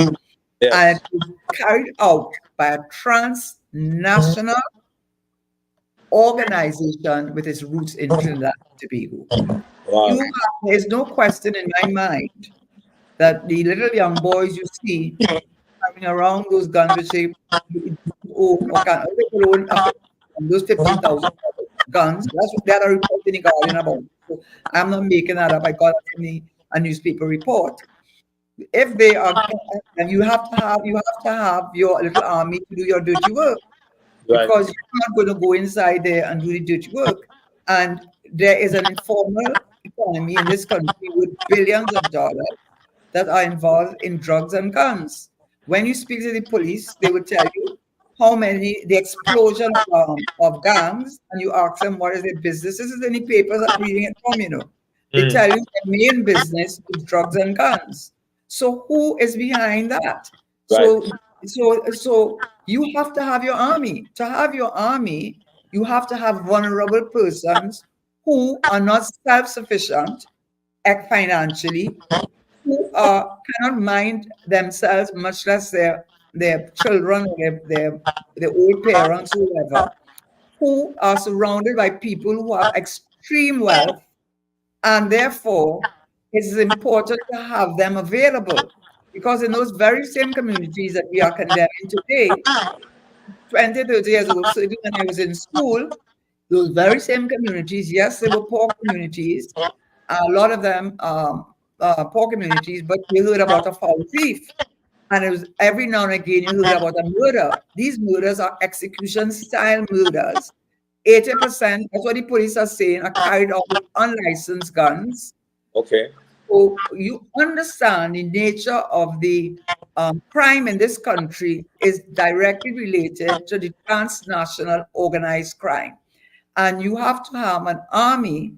Yes. And it was carried out by a transnational organization with its roots in Trinidad and Tobago. Wow. There's no question in my mind that the little young boys you see carrying around those guns, which they own or can own those 15,000 guns, that's what they are reporting in the Guardian about. So I'm not making that up. I got it from a newspaper report. If they are, and you have to have your little army to do your dirty work, because you're not going to go inside there and do the dirty work. And there is an informal economy in this country with billions of dollars that are involved in drugs and guns. When you speak to the police, they will tell you the explosion of gangs, and you ask them what is their business. This is in the papers I'm reading it from, They tell you their main business is drugs and guns. So who is behind that? Right. So you have to have your army. To have your army, you have to have vulnerable persons who are not self-sufficient financially, who cannot mind themselves, much less their children, their old parents, whoever, who are surrounded by people who have extreme wealth, and therefore it is important to have them available, because in those very same communities that we are condemning today, 20, 30 years ago, certainly when I was in school, those very same communities, yes, they were poor communities, a lot of them poor communities, but we heard about a foul thief. And it was every now and again you heard about a murder. These murders are execution-style murders. 80%, that's what the police are saying, are carried out with unlicensed guns. Okay. So you understand the nature of the crime in this country is directly related to the transnational organized crime. And you have to have an army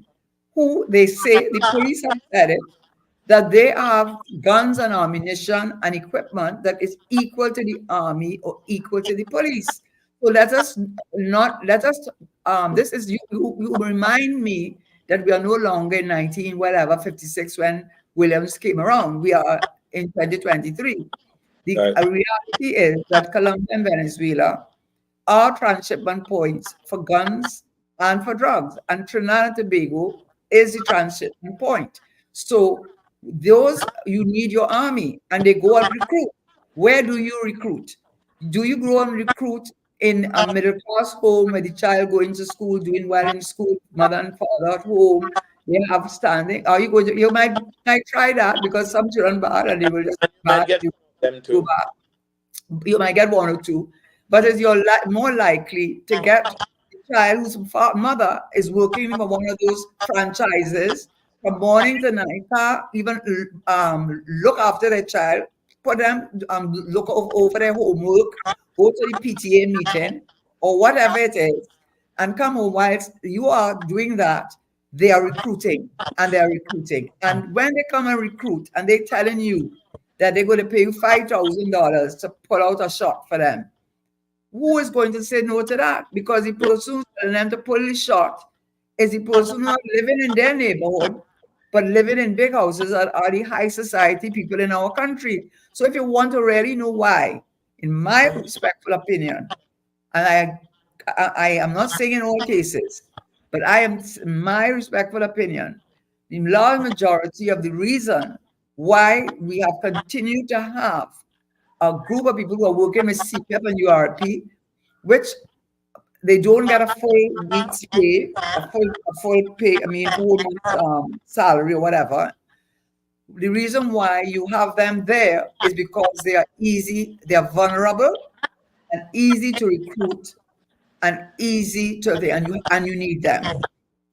who they say, the police have said it, that they have guns and ammunition and equipment that is equal to the army or equal to the police. So let us not, let us, this is, you remind me that we are no longer in 19, whatever, 56 when Williams came around. We are in 2023. The Right. reality is that Colombia and Venezuela are transshipment points for guns and for drugs. And Trinidad and Tobago is the transshipment point. So those, you need your army and they go and recruit. Where do you recruit? Do you go and recruit in a middle class home where the child going to school, doing well in school, mother and father at home, they have standing? Are you going to, you might try that because some children bad and they will just And you bad, might get them go too. back. You might get one or two, but as you're more likely to get a child whose mother is working for one of those franchises from morning to night, even look after their child, put them, look over their homework, go to the PTA meeting or whatever it is, and come home whilst you are doing that. They are recruiting and they are recruiting. And when they come and recruit and they're telling you that they're going to pay you $5,000 to pull out a shot for them, who is going to say no to that? Because the person who's telling them to pull the shot is the person who are living in their neighborhood, but living in big houses are the high society people in our country. So if you want to really know why, in my respectful opinion, and I am not saying in all cases, but I am, in my respectful opinion, the large majority of the reason why we have continued to have a group of people who are working with CPF and URP, which they don't get a full week's pay, a full pay, I mean, full month's salary or whatever. The reason why you have them there is because they are easy, they are vulnerable and easy to recruit and easy to, and you need them.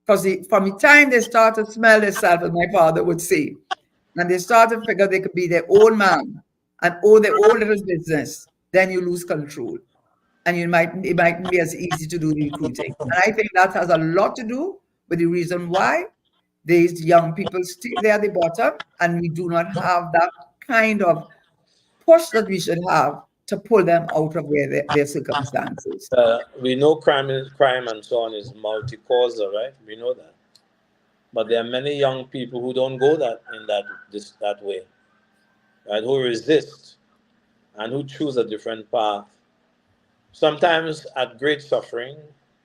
Because from the time they start to smell themselves, as my father would say, and they start to figure they could be their own man and own their own little business, then you lose control. And it might be as easy to do the recruiting. And I think that has a lot to do with the reason why these young people stay there at the bottom, and we do not have that kind of push that we should have to pull them out of where their circumstances. We know crime and so on is multi-causal, right? We know that. But there are many young people who don't go that way, right? Who resist and who choose a different path. Sometimes at great suffering,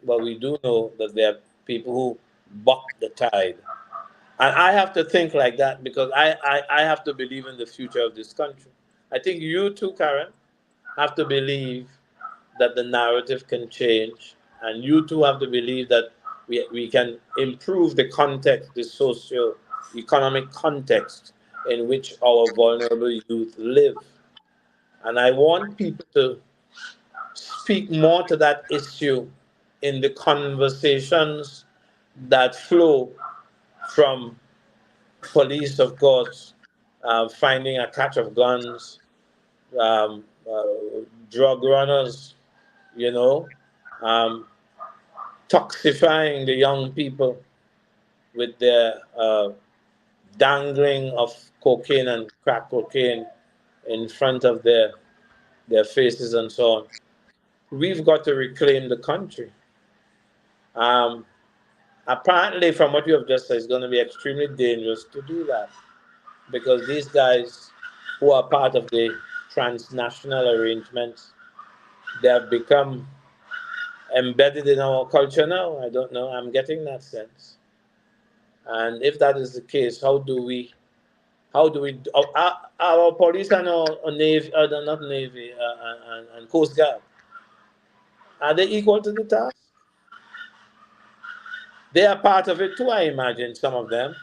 but we do know that there are people who buck the tide. And I have to think like that because I have to believe in the future of this country. I think you too, Karen, have to believe that the narrative can change. And you too have to believe that we can improve the context, the socio-economic context in which our vulnerable youth live. And I want people to speak more to that issue in the conversations that flow from police, of course, finding a catch of guns, um, uh, drug runners, you know, um, toxifying the young people with their dangling of cocaine and crack cocaine in front of their faces and so on. We've got to reclaim the country. Um, Apparently, from what you have just said, it's going to be extremely dangerous to do that because these guys who are part of the transnational arrangements, they have become embedded in our culture now. I don't know. I'm getting that sense. And if that is the case, our police and our navy, not navy, and coast guard, are they equal to the task? They are part of it too, I imagine, some of them,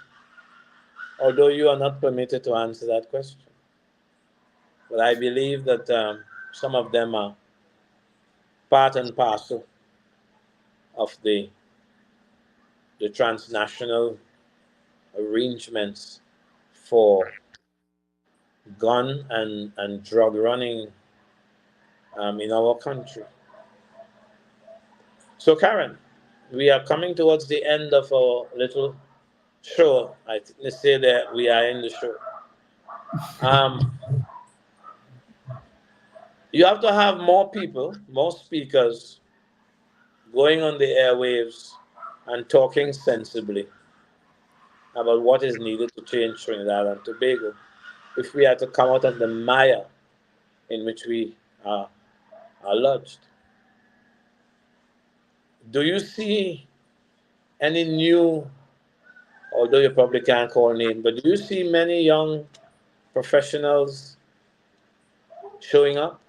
although you are not permitted to answer that question. But I believe that some of them are part and parcel of the transnational arrangements for gun and drug running in our country. So, Karen, we are coming towards the end of our little show. I think they say that we are in the show. Um, you have to have more people, more speakers going on the airwaves and talking sensibly about what is needed to change Trinidad and Tobago if we are to come out of the mire in which we are lodged. Do you see any new, although you probably can't call name, but do you see many young professionals showing up,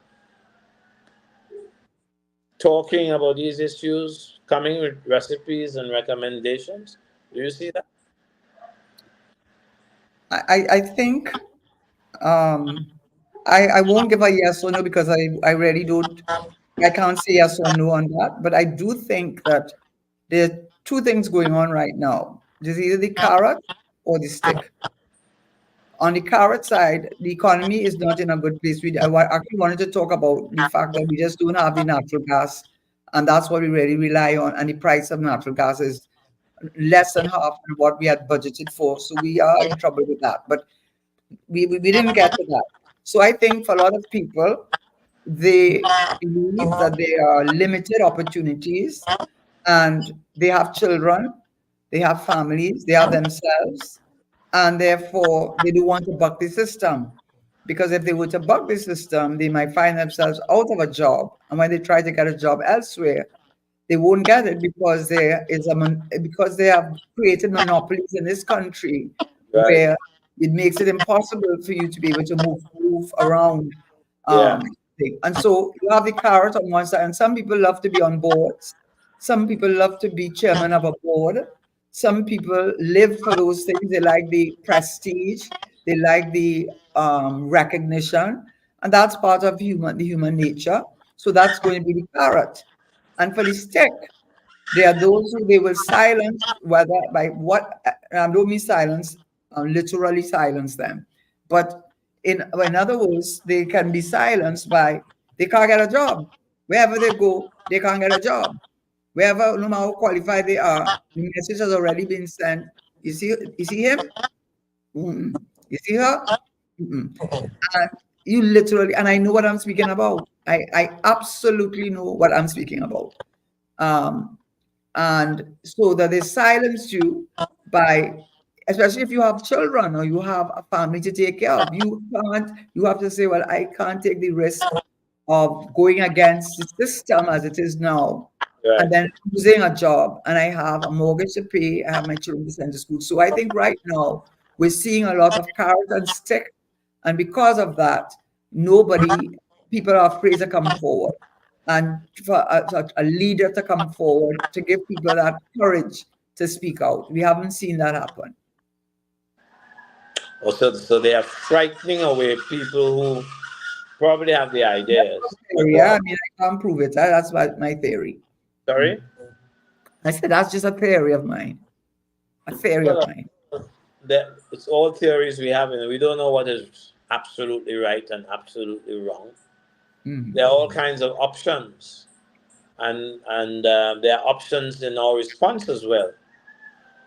talking about these issues, coming with recipes and recommendations? Do you see that? I think um, I won't give a yes or no because I really don't, I can't say yes or no on that. But I do think that there are two things going on right now. There's either the carrot or the stick. On the carrot side, the economy is not in a good place. Actually wanted to talk about the fact that we just don't have the natural gas, and that's what we really rely on. And the price of natural gas is less than half of what we had budgeted for. So we are in trouble with that. But we didn't get to that. So I think for a lot of people, they believe that there are limited opportunities and they have children, they have families, they have themselves, and therefore they do want to buck the system. Because if they were to buck the system, they might find themselves out of a job. And when they try to get a job elsewhere, they won't get it because because they have created monopolies in this country Right. where it makes it impossible for you to be able to move around. Yeah. Um, and so you have the carrot on one side, and some people love to be on boards. Some people love to be chairman of a board. Some people live for those things. They like the prestige. They like the recognition, and that's part of the human nature. So that's going to be the carrot. And for the stick, there are those who they will silence, whether by what, I don't mean silence, literally silence them. But in other words, they can be silenced by they can't get a job. Wherever they go, they can't get a job. Wherever, no matter how qualified they are, the message has already been sent. You see him? Mm-mm. You see her? Mm-mm. And you literally, and I know what I'm speaking about. I absolutely know what I'm speaking about. Um, and so that they silence you by, especially if you have children or you have a family to take care of, you have to say, well, I can't take the risk of going against the system as it is now Right. and then losing a job, and I have a mortgage to pay, I have my children to send to school. So I think right now we're seeing a lot of carrot and stick, and because of that, people are afraid to come forward, and for a leader to come forward to give people that courage to speak out. We haven't seen that happen. Also, so they are frightening away people who probably have the ideas. But Yeah, I mean, I can't prove it. That's my theory. sorry? I said that's just a theory of mine. A theory of Well, mine. it's all theories we have, and we don't know what is absolutely right and absolutely wrong. Mhm. There are all kinds of options, and there are options in our response as well.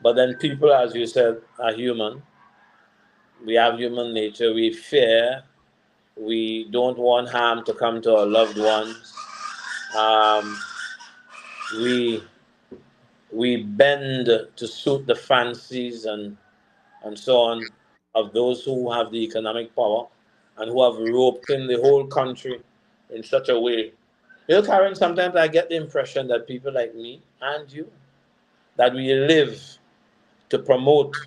But then people, as you said, are human. We have human nature. We fear. We don't want harm to come to our loved ones. Um, we we bend to suit the fancies and so on of those who have the economic power and who have roped in the whole country in such a way. You know, Karen, sometimes I get the impression that people like me and you, that we live to promote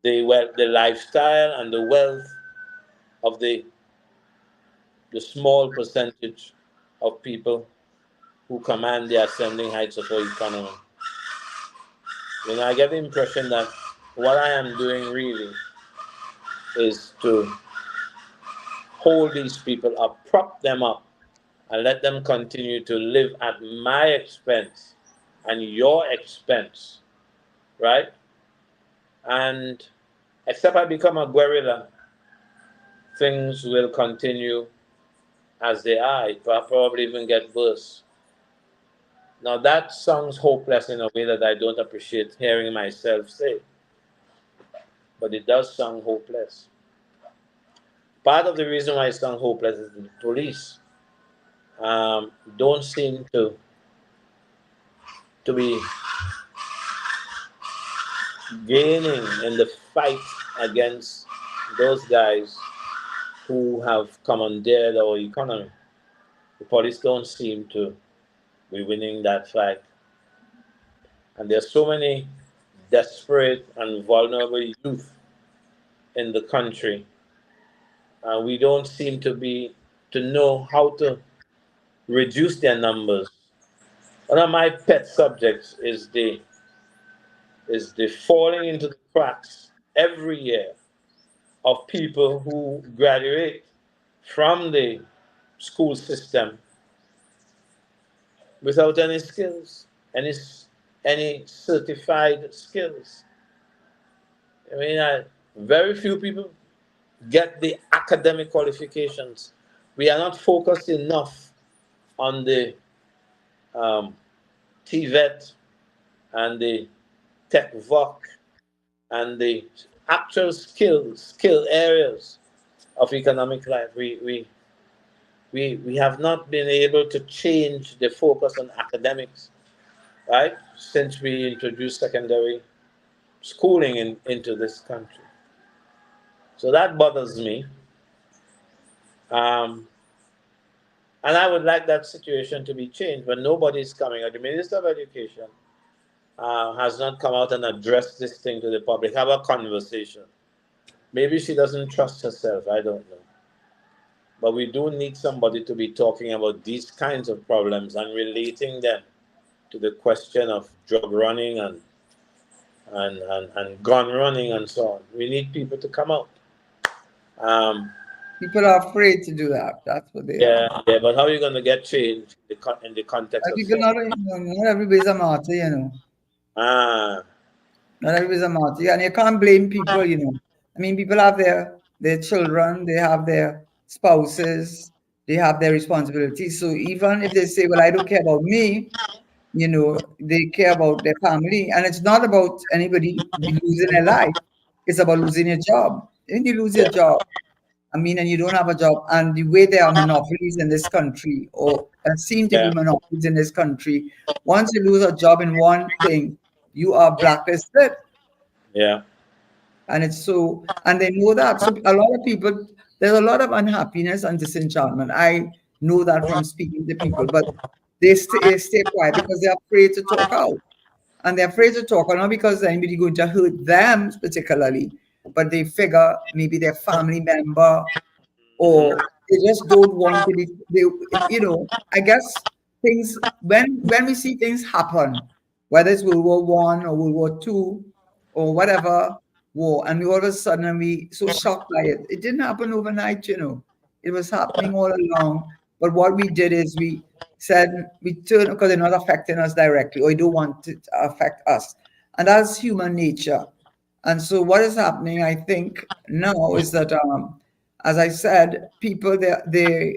the lifestyle and the wealth of the small percentage of people who command the ascending heights of our economy. You know, I get the impression that what I am doing really is to hold these people up, prop them up, and let them continue to live at my expense and your expense, right? And except I become a guerrilla, things will continue as they are. It will probably even get worse. Now that sounds hopeless in a way that I don't appreciate hearing myself say, but it does sound hopeless. Part of the reason why it sounds hopeless is the police don't seem to be gaining in the fight against those guys who have commandeered our economy. The police don't seem to be winning that fight. And there's so many desperate and vulnerable youth in the country. We don't seem to know how to reduce their numbers. One of my pet subjects is the falling into the cracks every year of people who graduate from the school system without any skills, any certified skills. I mean, very few people get the academic qualifications. We are not focused enough on the TVET and the TechVoc and the actual skill areas of economic life. We have not been able to change the focus on academics, right? Since we introduced secondary schooling into this country. So that bothers me. And I would like that situation to be changed, but nobody's coming out. The Minister of Education has not come out and addressed this thing to the public, have a conversation. Maybe she doesn't trust herself, I don't know. But we do need somebody to be talking about these kinds of problems and relating them to the question of drug running and gun running and so on. We need people to come out. People are afraid to do that. That's what they are. Yeah, but how are you going to get change in the context of People not everybody's a martyr, Ah, Not everybody's a martyr, and you can't blame people, I mean, people have their children, they have their spouses, they have their responsibilities. So even if they say, "Well, I don't care about me," they care about their family, and it's not about anybody losing their life. It's about losing your job. When you lose your job, and you don't have a job, and the way there are monopolies in this country, or seem to be yeah, monopolies in this country, once you lose a job in one thing, you are blacklisted. yeah, And and they know that. So a lot of people, there's a lot of unhappiness and disenchantment. I know that from speaking to people, but they stay quiet because they're afraid to talk out. And they're afraid to talk out, not because anybody going to hurt them particularly, but they figure maybe their family member, or they just don't want to be, I guess things, when we see things happen, whether it's World War One or World War Two or whatever war, and we all of a sudden we so shocked by it. It didn't happen overnight, It was happening all along. But what we did is we said we turned, because they're not affecting us directly, or we don't want it to affect us. And that's human nature. And so what is happening, I think, now is that as I said, people, even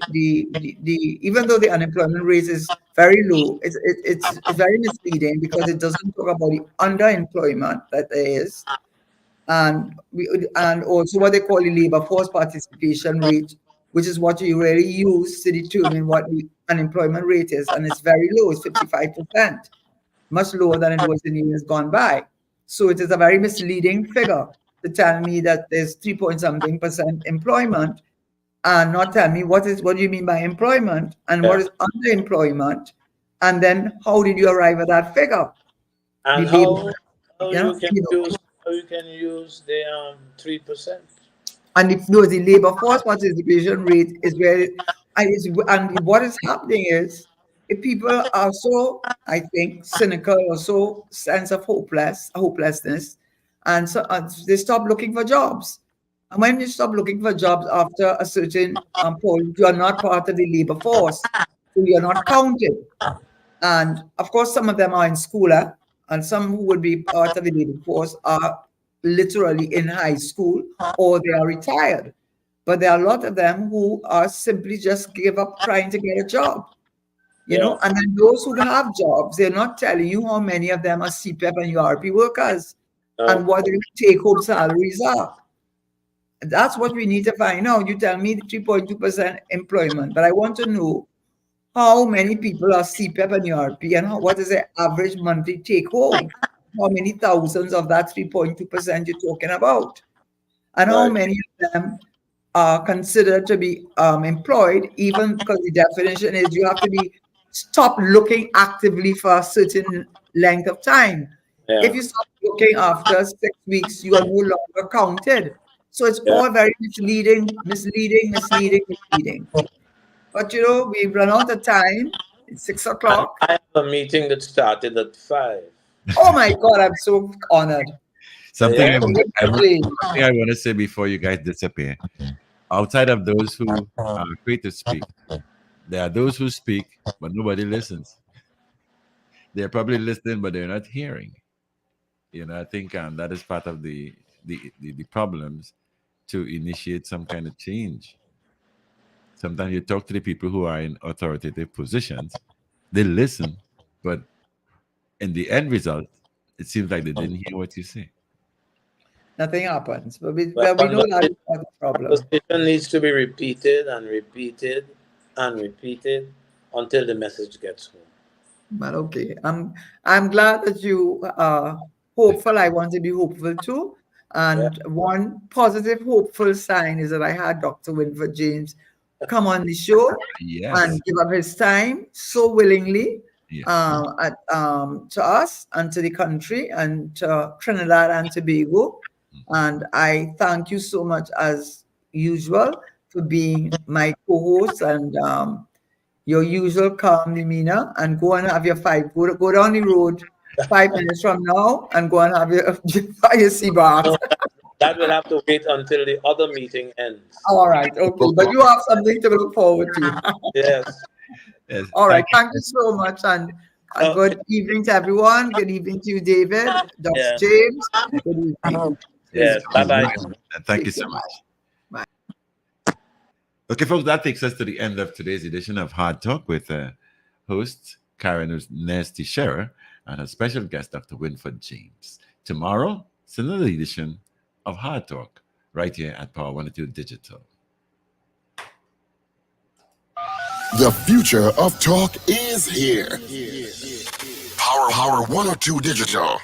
though the unemployment rate is very low, it's very misleading because it doesn't talk about the underemployment that there is, and also what they call the labor force participation rate, which is what you really use to determine what the unemployment rate is, and it's very low. It's 55%, much lower than it was in years gone by. So it is a very misleading figure to tell me that there's 3 point something percent employment, and not tell me what do you mean by employment and what is underemployment, and then how did you arrive at that figure? and The how you can use the 3%. And if no, the labor force participation rate is where, and what is happening is, if people are so, I think, cynical or so sense of hopelessness, and so they stop looking for jobs, And when you stop looking for jobs after a certain point, you are not part of the labor force. So you're not counted. And of course, some of them are in school, and some who would be part of the labor force are literally in high school or they are retired. But there are a lot of them who are simply just give up trying to get a job. Yeah. And then those who have jobs, they're not telling you how many of them are CPEP and URP workers and what their take-home salaries are. That's what we need to find out. You tell me 3.2% employment, but I want to know how many people are CPEP and URP and what is the average monthly take-home? How many thousands of that 3.2% you're talking about? And how many of them are considered to be employed, even because the definition is you have to be stop looking actively for a certain length of time. Yeah. If you stop looking after 6 weeks, you are no longer counted. So it's all very misleading. But we've run out of time. It's 6 o'clock. I have a meeting that started at 5. Oh my God, I'm so honored. Something Yeah. I want to say before you guys disappear. Outside of those who are free to speak, there are those who speak, but nobody listens. They're probably listening, but they're not hearing. I think that is part of the problems to initiate some kind of change. Sometimes you talk to the people who are in authoritative positions, they listen, but in the end result, it seems like they didn't hear what you say. Nothing happens. But we know that is not the problem. Conversation needs to be repeated and repeated and repeated until the message gets home. But okay, I'm glad that you are hopeful. I want to be hopeful too. And one positive, hopeful sign is that I had Dr. Winford James come on the show and give up his time so willingly to us and to the country and to Trinidad and Tobago. And I thank you so much, as usual, for being my co-host and your usual calm demeanor, and go and have your fight. Go down the road 5 minutes from now and go and have your sea bath. No, that will have to wait until the other meeting ends. All right, okay. But you have something to look forward to. Yes. All right. Thank you so much. And good evening to everyone. Good evening to you, David, Dr. James. Good evening. Yes. Bye-bye. Thank you so much. Bye. Okay, folks, that takes us to the end of today's edition of Hard Talk with host Karen Nunez Teshiera and a special guest, Dr. Winford James. Tomorrow, it's another edition of Hard Talk right here at Power 102 Digital. The future of talk is here. Power 102 Digital.